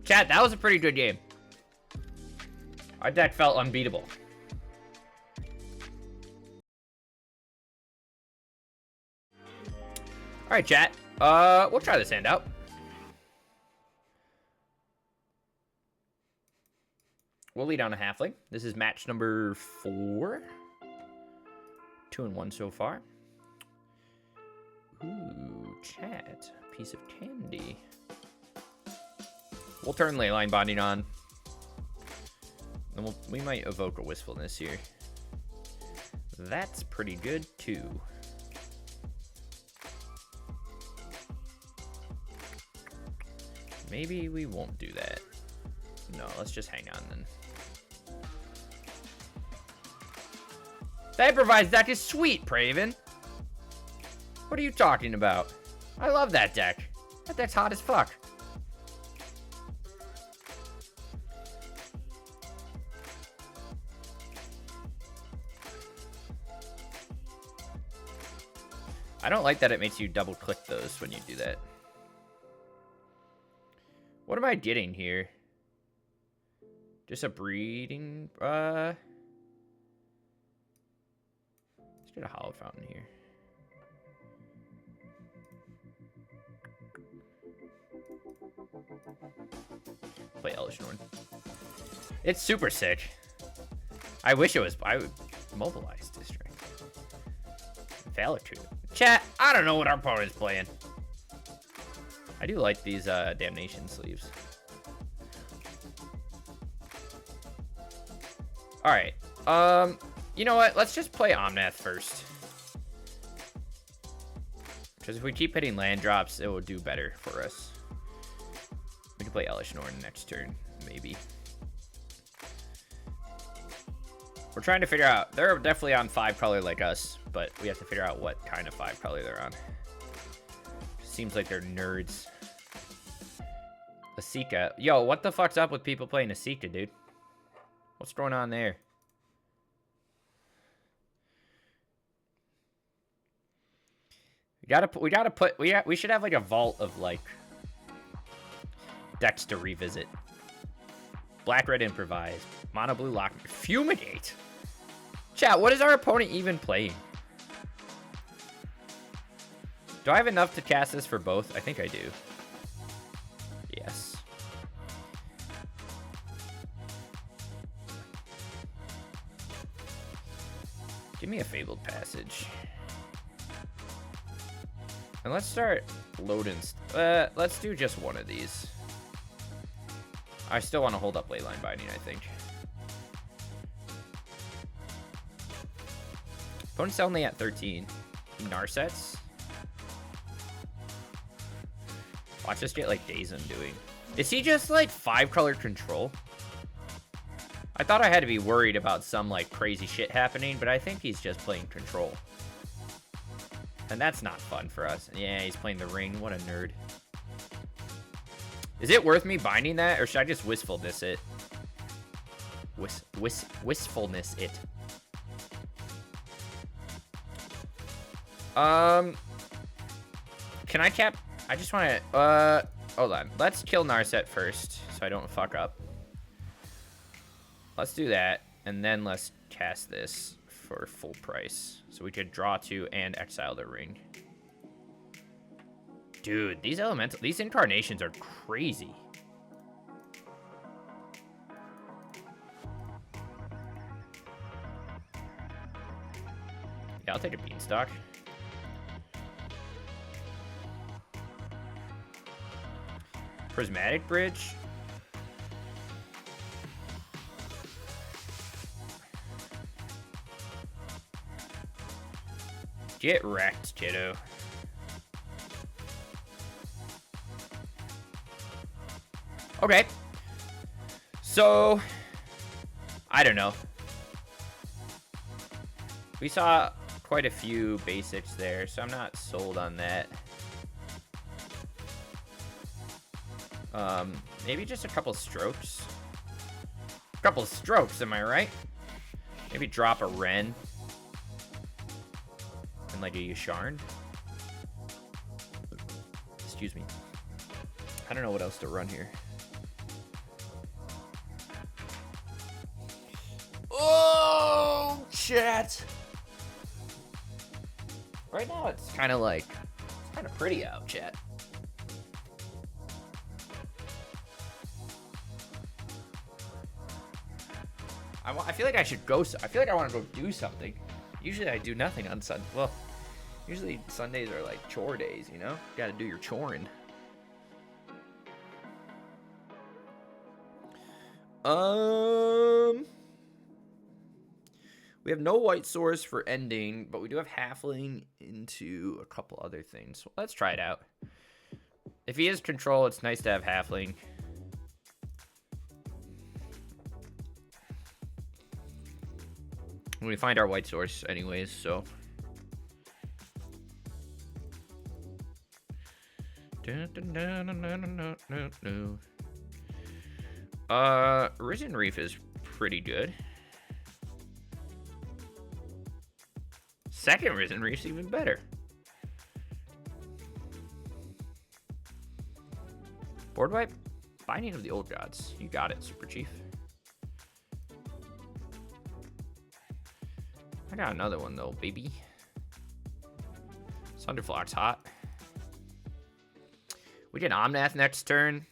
Chat, that was a pretty good game. Our deck felt unbeatable. Alright, chat. We'll try this hand out. We'll lead on a halfling. This is match number 4. 2-1 so far. Ooh, chat. Piece of candy. We'll turn Leyline Bonding on. And we might evoke a Wistfulness here. That's pretty good, too. Maybe we won't do that. No, let's just hang on then. That improvised deck is sweet, Praven. What are you talking about? I love that deck. That deck's hot as fuck. I don't like that it makes you double click those when you do that. What am I getting here? Just a breeding, let's get a Hollow Fountain here. Play Elvish Norn. It's super sick. I wish it was. I would mobilize District. Valitude. Chat, I don't know what our opponent's playing. I do like these Damnation sleeves. Alright. You know what? Let's just play Omnath first. Because if we keep hitting land drops, it will do better for us. We can play Elvish Norn next turn, maybe. We're trying to figure out. They're definitely on 5-color like us, but we have to figure out what kind of 5-color they're on. Seems like they're nerds. Asika. Yo, what the fuck's up with people playing Asika, dude? What's going on there? We should have like a vault of like decks to revisit. Black red improvise, mono blue lock, fumigate. Chat, what is our opponent even playing? Do I have enough to cast this for both? I think I do. Yes. Give me a Fabled Passage. And let's start loading. Let's do just one of these. I still want to hold up Leyline Binding, I think. Opponent's only at 13. Narsets. Watch us get like Days Undoing. Is he just like 5-color control? I thought I had to be worried about some like crazy shit happening, but I think he's just playing control. And that's not fun for us. Yeah, he's playing the ring. What a nerd. Is it worth me binding that, or should I just wistfulness it? Wistfulness it. Can I cap? I just want to, hold on. Let's kill Narset first, so I don't fuck up. Let's do that, and then let's cast this for full price. So we could draw 2 and exile the ring. Dude, these incarnations are crazy. Yeah, I'll take a Beanstalk. Prismatic Bridge. Get wrecked, kiddo. Okay. So, I don't know. We saw quite a few basics there, so I'm not sold on that. Maybe just a couple strokes. A couple strokes, am I right? Maybe drop a Ren. And like a Yasharn. Excuse me. I don't know what else to run here. Oh, chat. Right now it's kind of like, it's kind of pretty out, chat. I feel like I should go. I feel like I want to go do something. Usually I do nothing on Sunday. Well, usually Sundays are like chore days, you know? Got to do your choring. We have no white source for ending, but we do have halfling into a couple other things. So let's try it out. If he is control, it's nice to have halfling. We find our white source anyways, so. Risen Reef is pretty good. Second Risen Reef's even better. Board wipe? Binding of the Old Gods. You got it, Super Chief. I got another one though, baby. Sunderflock's hot. We can Omnath next turn.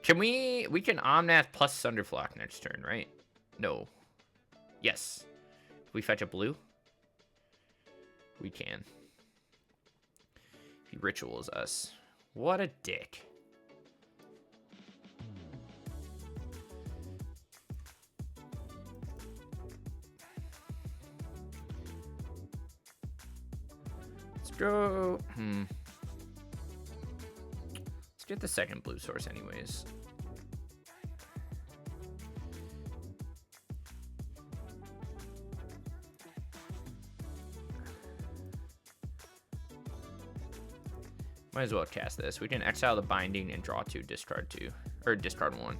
We can Omnath plus Sunderflock next turn, right? No. Yes. If we fetch a blue, we can. He rituals us. What a dick. Let's go. Let's get the second blue source anyways. Might as well cast this. We can exile the binding and draw 2, discard 2. Or discard 1.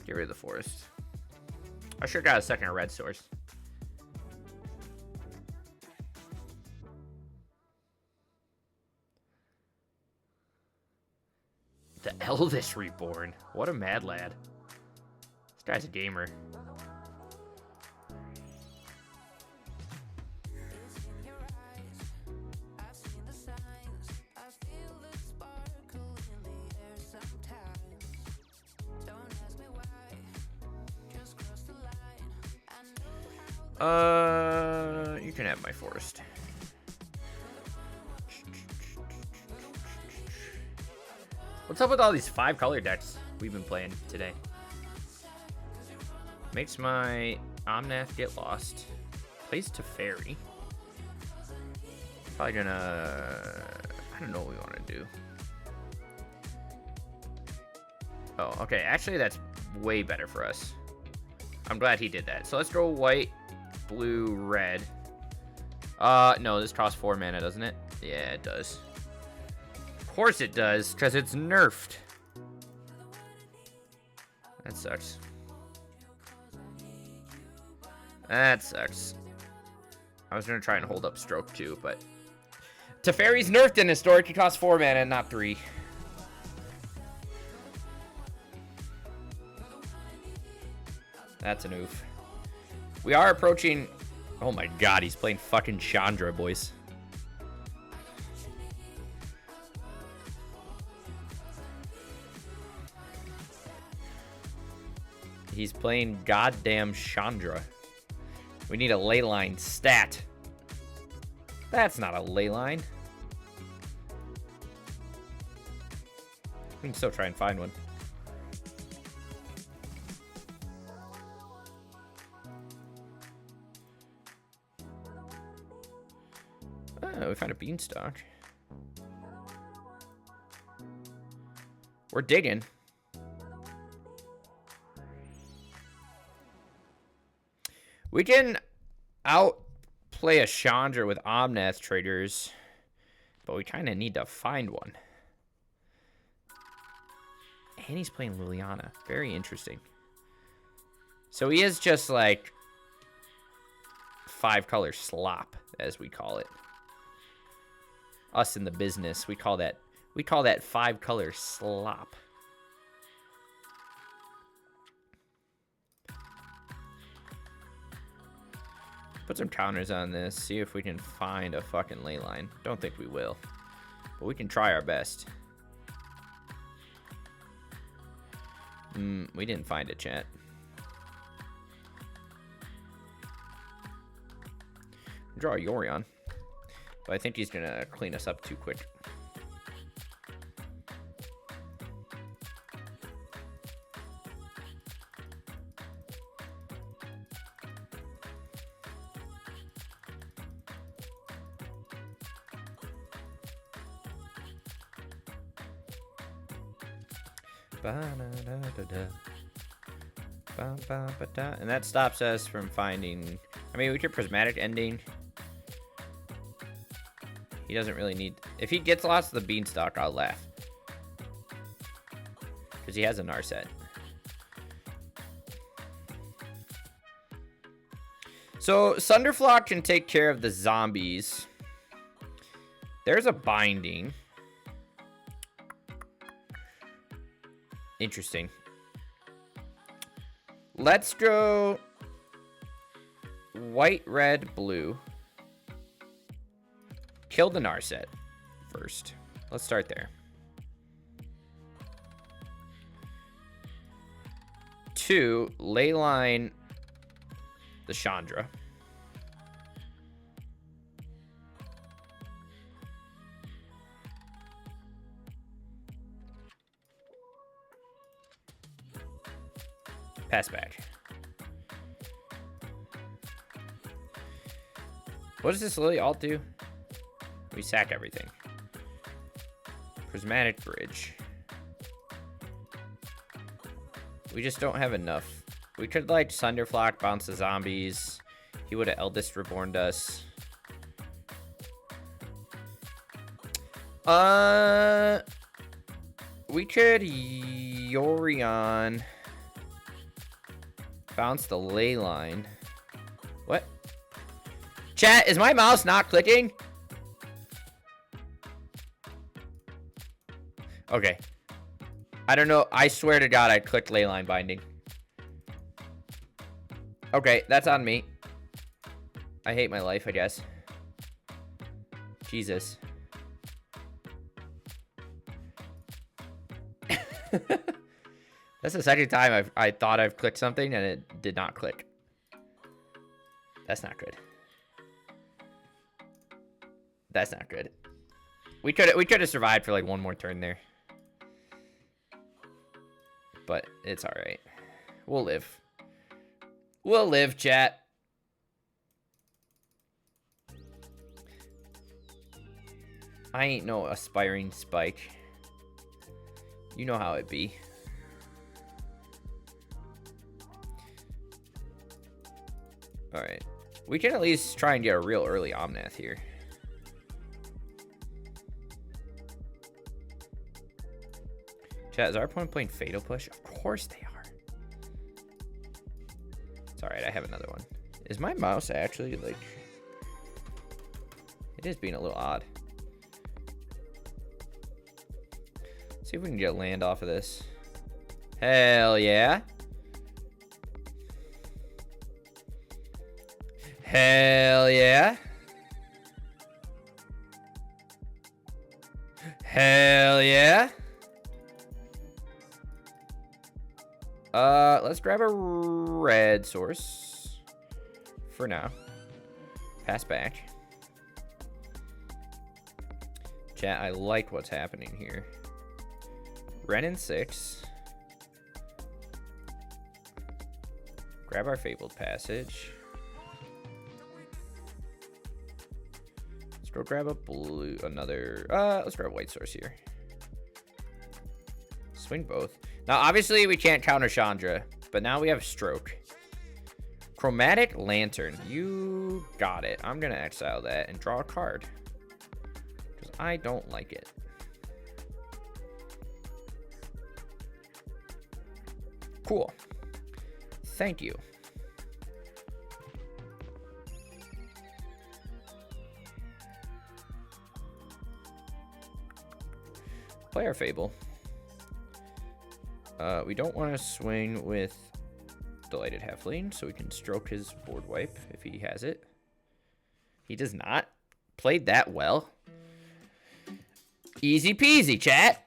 Get rid of the forest. I sure got a second red source. The Elvis Reborn. What a mad lad. This guy's a gamer. You can have my forest. What's up with all these 5-color decks? we've been playing today. Makes my Omnath get lost. Plays Teferi. Probably gonna... I don't know what we want to do. Oh, okay. Actually, that's way better for us. I'm glad he did that. So let's go white, blue, red. No, this costs 4 mana, doesn't it? Yeah, it does. Of course it does, because it's nerfed. That sucks. That sucks. I was going to try and hold up stroke too, but... Teferi's nerfed in Historic. He costs 4 mana and not 3. That's an oof. We are approaching... Oh my god, he's playing fucking Chandra, boys. He's playing goddamn Chandra. We need a leyline stat. That's not a leyline. We can still try and find one. Oh, we found a beanstalk. We're digging. We can outplay a Chandra with Omnath traders, but we kind of need to find one. And he's playing Liliana. Very interesting. So he is just like 5-color slop, as we call it. Us in the business, we call that 5-color slop. Put some counters on this, see if we can find a fucking leyline. Don't think we will, but we can try our best. We didn't find it, chat. Draw a Yorion, but I think he's gonna clean us up too quick. And that stops us from finding... I mean, we could Prismatic Ending. He doesn't really need... If he gets lost to the Beanstalk, I'll laugh. Because he has a Narset. So, Sunderflock can take care of the zombies. There's a Binding. Interesting. Let's go white, red, blue. Kill the Narset first. Let's start there. 2, leyline the Chandra. Pass back. What does this Lily alt do? We sack everything. Prismatic Bridge. We just don't have enough. We could like Sunderflock, bounce the zombies. He would have Eldest Reborned us. We could Yorion. Bounce the leyline. What? Chat, is my mouse not clicking? Okay. I don't know. I swear to God, I clicked leyline binding. Okay, that's on me. I hate my life, I guess. Jesus. That's the second time I thought I've clicked something and it did not click. That's not good. That's not good. We could have survived for like one more turn there. but it's all right. We'll live. We'll live, chat. I ain't no aspiring Spike. You know how it be. Alright. We can at least try and get a real early Omnath here. Chat, is our opponent playing Fatal Push? Of course they are. It's alright, I have another one. Is my mouse actually, like... It is being a little odd. Let's see if we can get land off of this. Hell yeah. Hell yeah. Hell yeah. Let's grab a red source for now. Pass back. Chat, I like what's happening here. Ren in 6. Grab our Fabled Passage. Let's go grab a blue, let's grab a white source here. Swing both. Now, obviously, we can't counter Chandra, but now we have Stroke. Chromatic Lantern. You got it. I'm going to exile that and draw a card. Because I don't like it. Cool. Thank you. Play our Fable. We don't want to swing with Delighted Halfling, so we can stroke his board wipe if he has it. He does not. Played that well. Easy peasy, chat.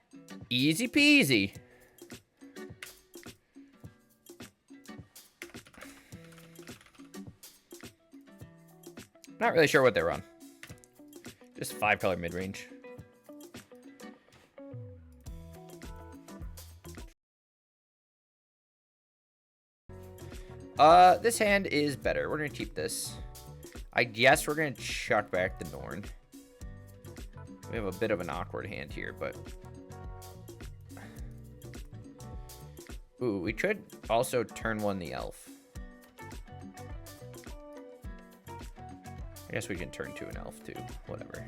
Easy peasy. Not really sure what they're on. Just 5-color mid-range. This hand is better. We're gonna keep this. I guess we're gonna chuck back the Norn. We have a bit of an awkward hand here, but... Ooh, we could also turn one the Elf. I guess we can turn 2 an Elf, too. Whatever.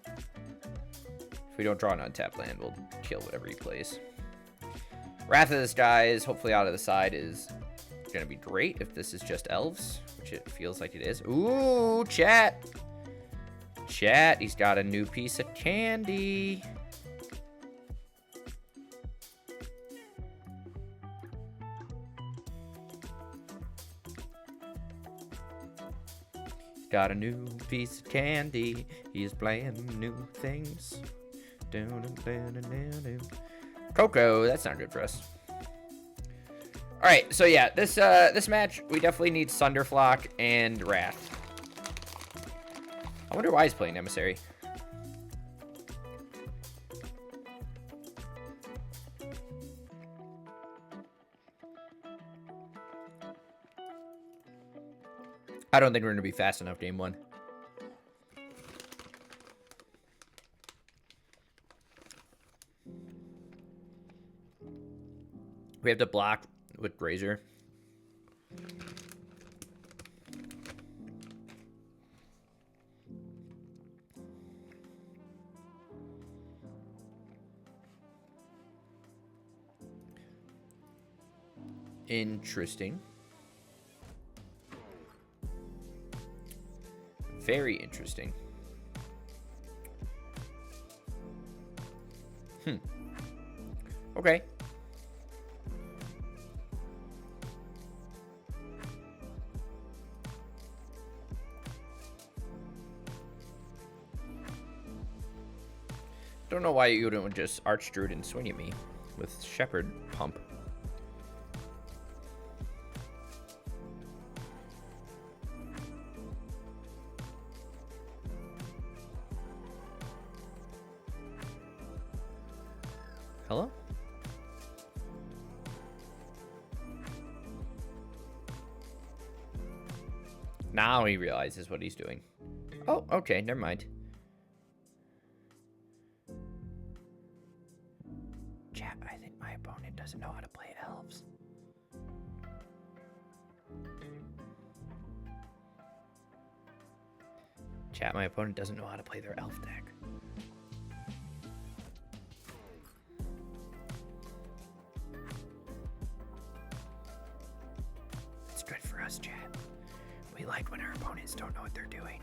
If we don't draw an untapped land, we'll kill whatever he plays. Wrath of the Skies, hopefully out of the side, is going to be great if this is just elves, which it feels like it is. Ooh, chat. Chat, he's got a new piece of candy. Got a new piece of candy. He's playing new things. Coco, that's not good for us. All right, so yeah, this match we definitely need Sunderflock and Wrath. I wonder why he's playing Emissary. I don't think we're going to be fast enough game 1. We have to block with Grazer. Interesting. Very interesting. Okay. Don't know why you wouldn't just Archdruid and swing at me with Shepherd Pump. Hello? Now he realizes what he's doing. Oh, okay, never mind. Chat, I think my opponent doesn't know how to play elves. Chat, my opponent doesn't know how to play their elf deck. It's good for us, chat. We like when our opponents don't know what they're doing.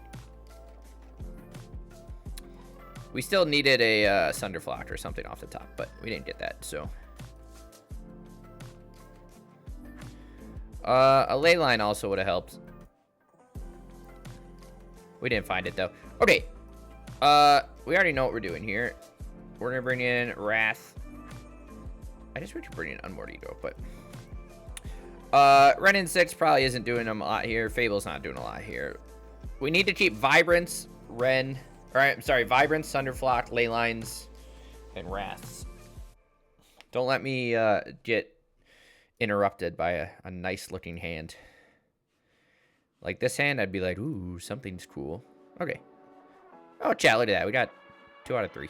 We still needed a Sunderflock or something off the top, but we didn't get that, so. A ley line also would have helped. We didn't find it, though. Okay. We already know what we're doing here. We're going to bring in Wrath. I just wish we could bring in Unmoored Ego, but... Renin 6 probably isn't doing a lot here. Fable's not doing a lot here. We need to keep Vibrance, Ren... Alright, I'm sorry. Vibrance, Sunderflock, ley lines, and Wraths. Don't let me get interrupted by a nice-looking hand. Like this hand, I'd be like, ooh, something's cool. Okay. Oh, chat, look at that. We got 2 out of 3.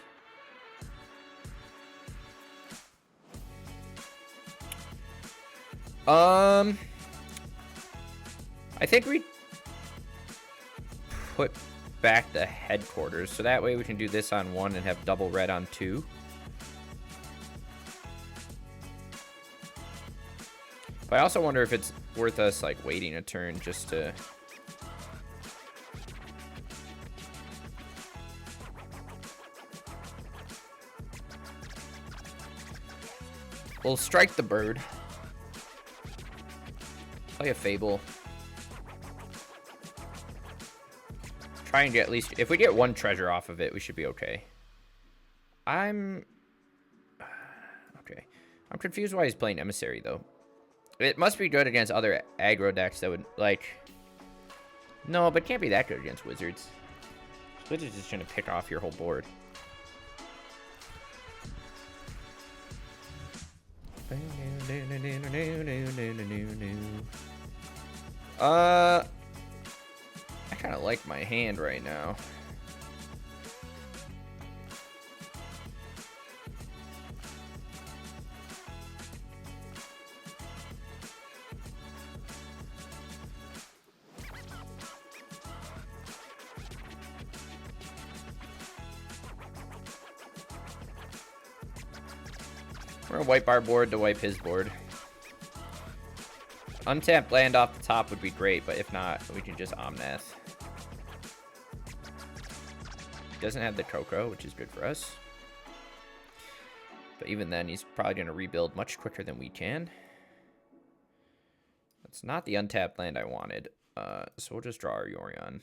I think we put back the headquarters, so that way we can do this on 1 and have double red on 2. But I also wonder if it's worth us, like, waiting a turn just to... We'll strike the bird. Play a Fable. Try and get at least... If we get 1 treasure off of it, we should be okay. Okay. I'm confused why he's playing Emissary, though. It must be good against other aggro decks that would, like... No, but it can't be that good against Wizards. Wizards is just going to pick off your whole board. I kind of like my hand right now. We're gonna wipe our board to wipe his board. Untapped land off the top would be great, but if not, we can just Omnath. Doesn't have the Coco, which is good for us. But even then, he's probably going to rebuild much quicker than we can. That's not the untapped land I wanted. So we'll just draw our Yorion.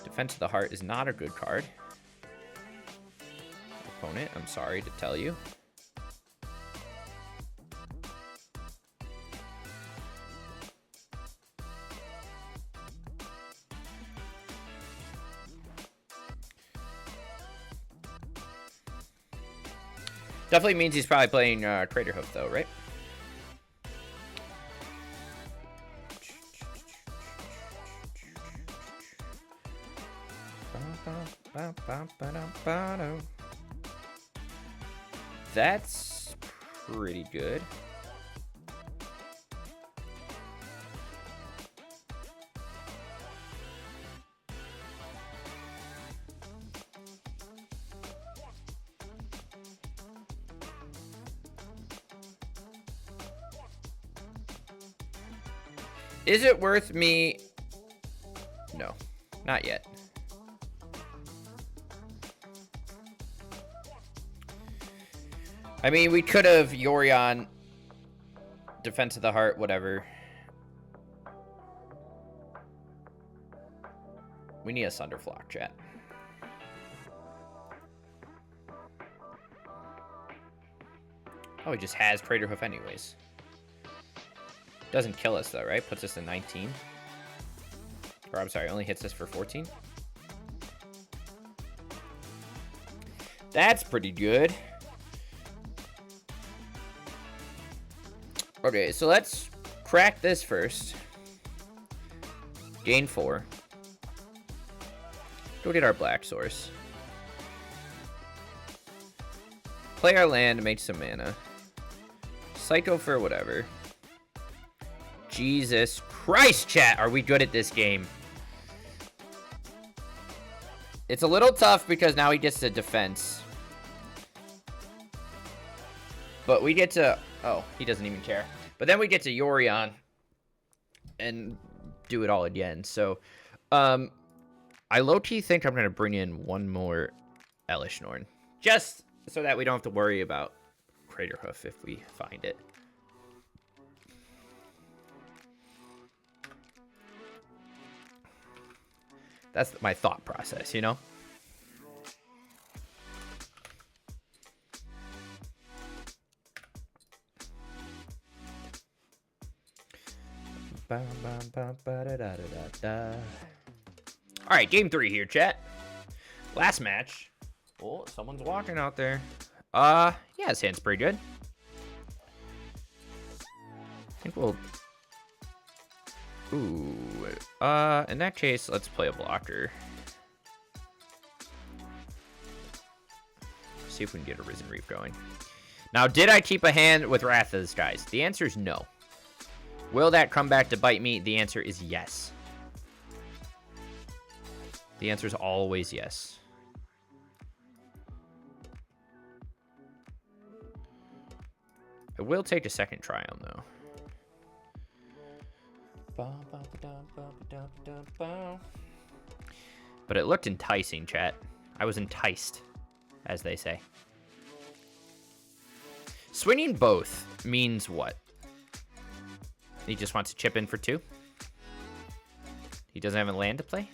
Defense of the Heart is not a good card. Opponent, I'm sorry to tell you. Definitely means he's probably playing Crater Hoof, though, right? That's pretty good. Is it worth me? No, not yet. I mean, we could have Yorion, Defense of the Heart, whatever. We need a Sunderflock, chat. Oh, he just has Crater Hoof anyways. Doesn't kill us though, right? Puts us in 19. Or I'm sorry, only hits us for 14. That's pretty good. Okay, so let's crack this first. Gain 4. Go get our black source. Play our land, make some mana. Cycle for whatever. Jesus Christ, chat. Are we good at this game? It's a little tough because now he gets the defense. But we get to... Oh, he doesn't even care. But then we get to Yorion and do it all again. So, I low-key think I'm going to bring in one more Elishnorn. Just so that we don't have to worry about Craterhoof if we find it. That's my thought process, you know? Alright, game 3 here, chat. Last match. Oh, someone's walking out there. Yeah, his hand's pretty good. I think we'll... Ooh. In that case, let's play a blocker. See if we can get a Risen Reef going. Now, did I keep a hand with Wrath of the Skies? The answer is no. Will that come back to bite me? The answer is yes. The answer is always yes. I will take a second try on, though. But it looked enticing, chat. I was enticed, as they say. Swinging both means what? He just wants to chip in for 2? He doesn't have a land to play?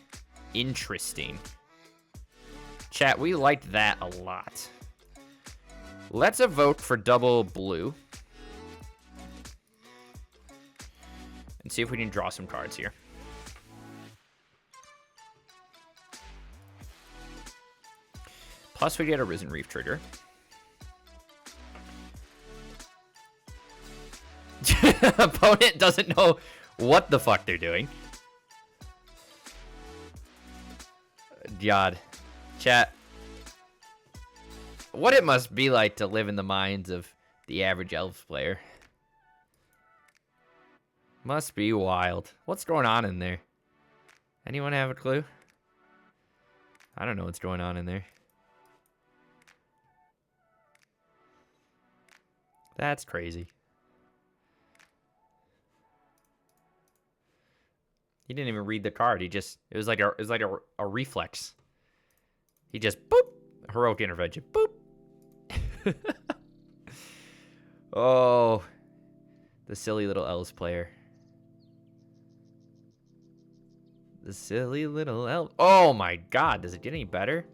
Interesting. Chat, we liked that a lot. Let's evoke for double blue. And see if we can draw some cards here. Plus we get a Risen Reef trigger. Opponent doesn't know what the fuck they're doing. God. Chat. What it must be like to live in the minds of the average Elves player. Must be wild. What's going on in there? Anyone have a clue? I don't know what's going on in there. That's crazy. He didn't even read the card. He just, it was like a reflex. He just, boop, heroic intervention, boop. Oh, the silly little Elves player. The silly little elf. Oh my god, does it get any better?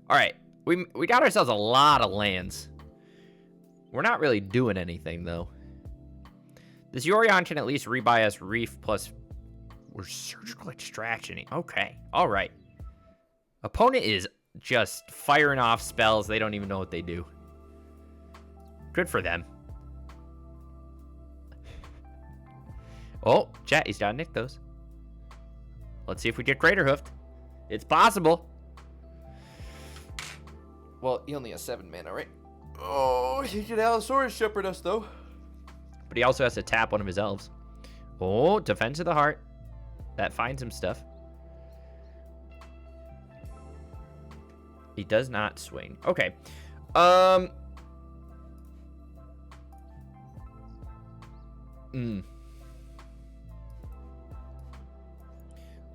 Alright, we got ourselves a lot of lands. We're not really doing anything, though. This Yorion can at least rebuy us Reef plus... We're Surgical Extraction. Okay, alright. Opponent is just firing off spells. They don't even know what they do. Good for them. Oh, chat, he's got Nykthos. Let's see if we get Craterhoofed. It's possible. Well, he only has 7 mana, right? Oh, he could Allosaurus Shepherd us, though. But he also has to tap one of his elves. Oh, Defense of the Heart. That finds him stuff. He does not swing. Okay.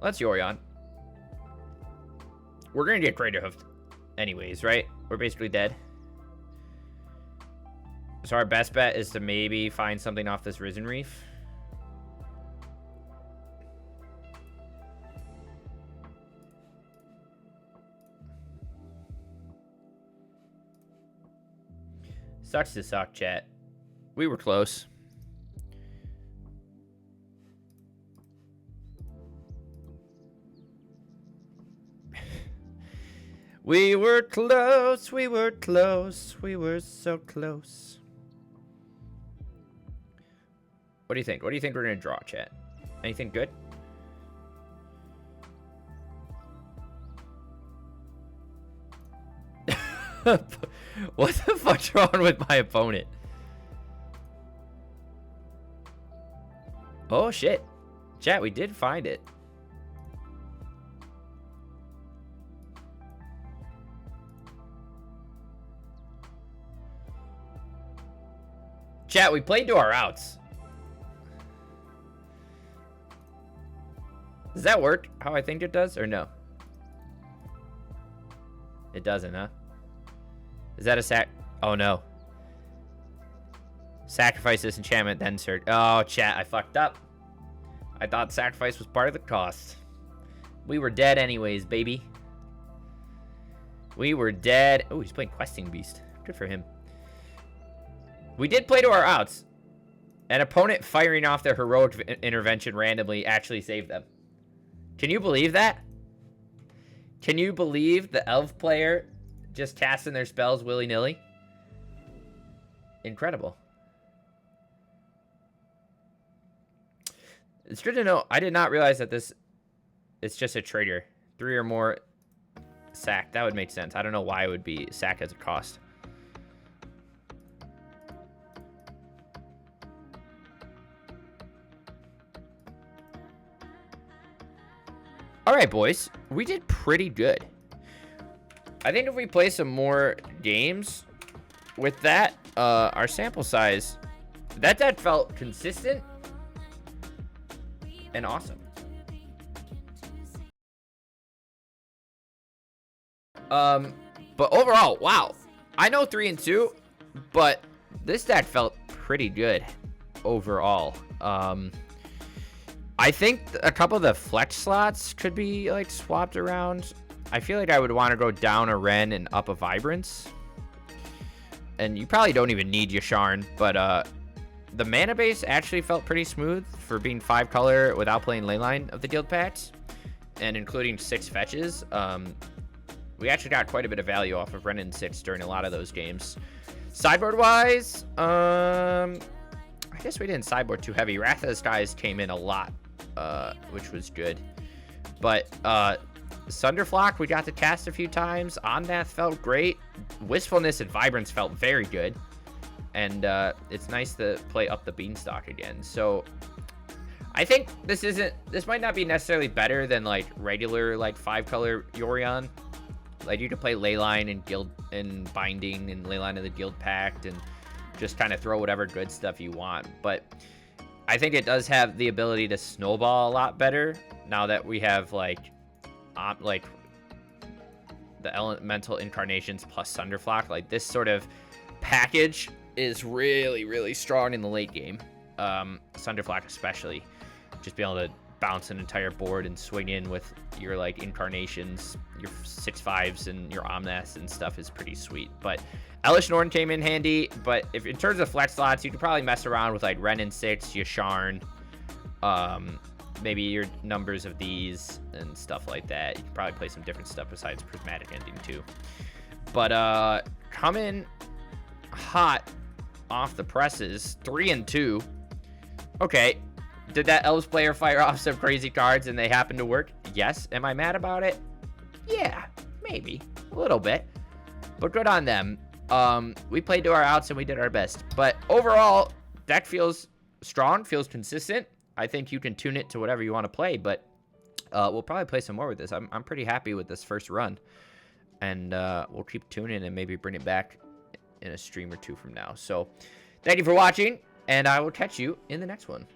Let's Yorion. We're gonna get Craterhoofed anyways, right? We're basically dead. So our best bet is to maybe find something off this Risen Reef. Sucks to suck, chat. We were close. We were close, we were close, we were so close. What do you think? What do you think we're going to draw, chat? Anything good? What the fuck's wrong with my opponent? Oh, shit. Chat, we did find it. Chat, we played to our outs. Does that work how I think it does, or no? It doesn't, huh? Is that a sac? Oh, no. Sacrifice this enchantment, then search. Oh, chat, I fucked up. I thought sacrifice was part of the cost. We were dead anyways, baby. We were dead. Oh, he's playing Questing Beast. Good for him. We did play to our outs. An opponent firing off their heroic intervention randomly actually saved them. Can you believe that? Can you believe the elf player just casting their spells willy-nilly? Incredible. It's good to know. I did not realize that this is just a traitor. 3 or more sack. That would make sense. I don't know why it would be sack as a cost. All right, boys. We did pretty good. I think if we play some more games with that, our sample size, that felt consistent and awesome. But overall, wow. I know 3 and 2, but this deck felt pretty good overall. I think a couple of the flex slots could be like swapped around. I feel like I would want to go down a Ren and up a Vibrance. And you probably don't even need Yasharn, but the mana base actually felt pretty smooth for being 5 color without playing Leyline of the Guild packs and including 6 fetches. We actually got quite a bit of value off of Ren and 6 during a lot of those games. Sideboard wise, I guess we didn't sideboard too heavy. Wrath of the Skies came in a lot, which was good. But Sunderflock, we got to cast a few times. Omnath felt great. Wistfulness and Vibrance felt very good. And it's nice to play up the Beanstalk again. So I think this might not be necessarily better than like regular like 5-color Yorion. Like you could play Leyline and Guild and Binding and Leyline of the Guild Pact and just kind of throw whatever good stuff you want. But I think it does have the ability to snowball a lot better now that we have like the elemental incarnations plus Sunderflock. Like this sort of package is really, really strong in the late game. Sunderflock especially. Just being able to bounce an entire board and swing in with your like incarnations, your 6/5s and your Omnaths and stuff is pretty sweet. But Elish Norn came in handy, but if in terms of flex slots, you could probably mess around with like Ren and 6, Yasharn, maybe your numbers of these and stuff like that. You can probably play some different stuff besides Prismatic Ending too. But coming hot off the presses, 3 and 2. Okay. Did that Elves player fire off some crazy cards and they happen to work? Yes. Am I mad about it? Yeah, maybe. A little bit. But good on them. We played to our outs and we did our best. But overall, deck feels strong, feels consistent. I think you can tune it to whatever you want to play, but we'll probably play some more with this. I'm pretty happy with this first run. And we'll keep tuning and maybe bring it back in a stream or two from now. So thank you for watching, and I will catch you in the next one.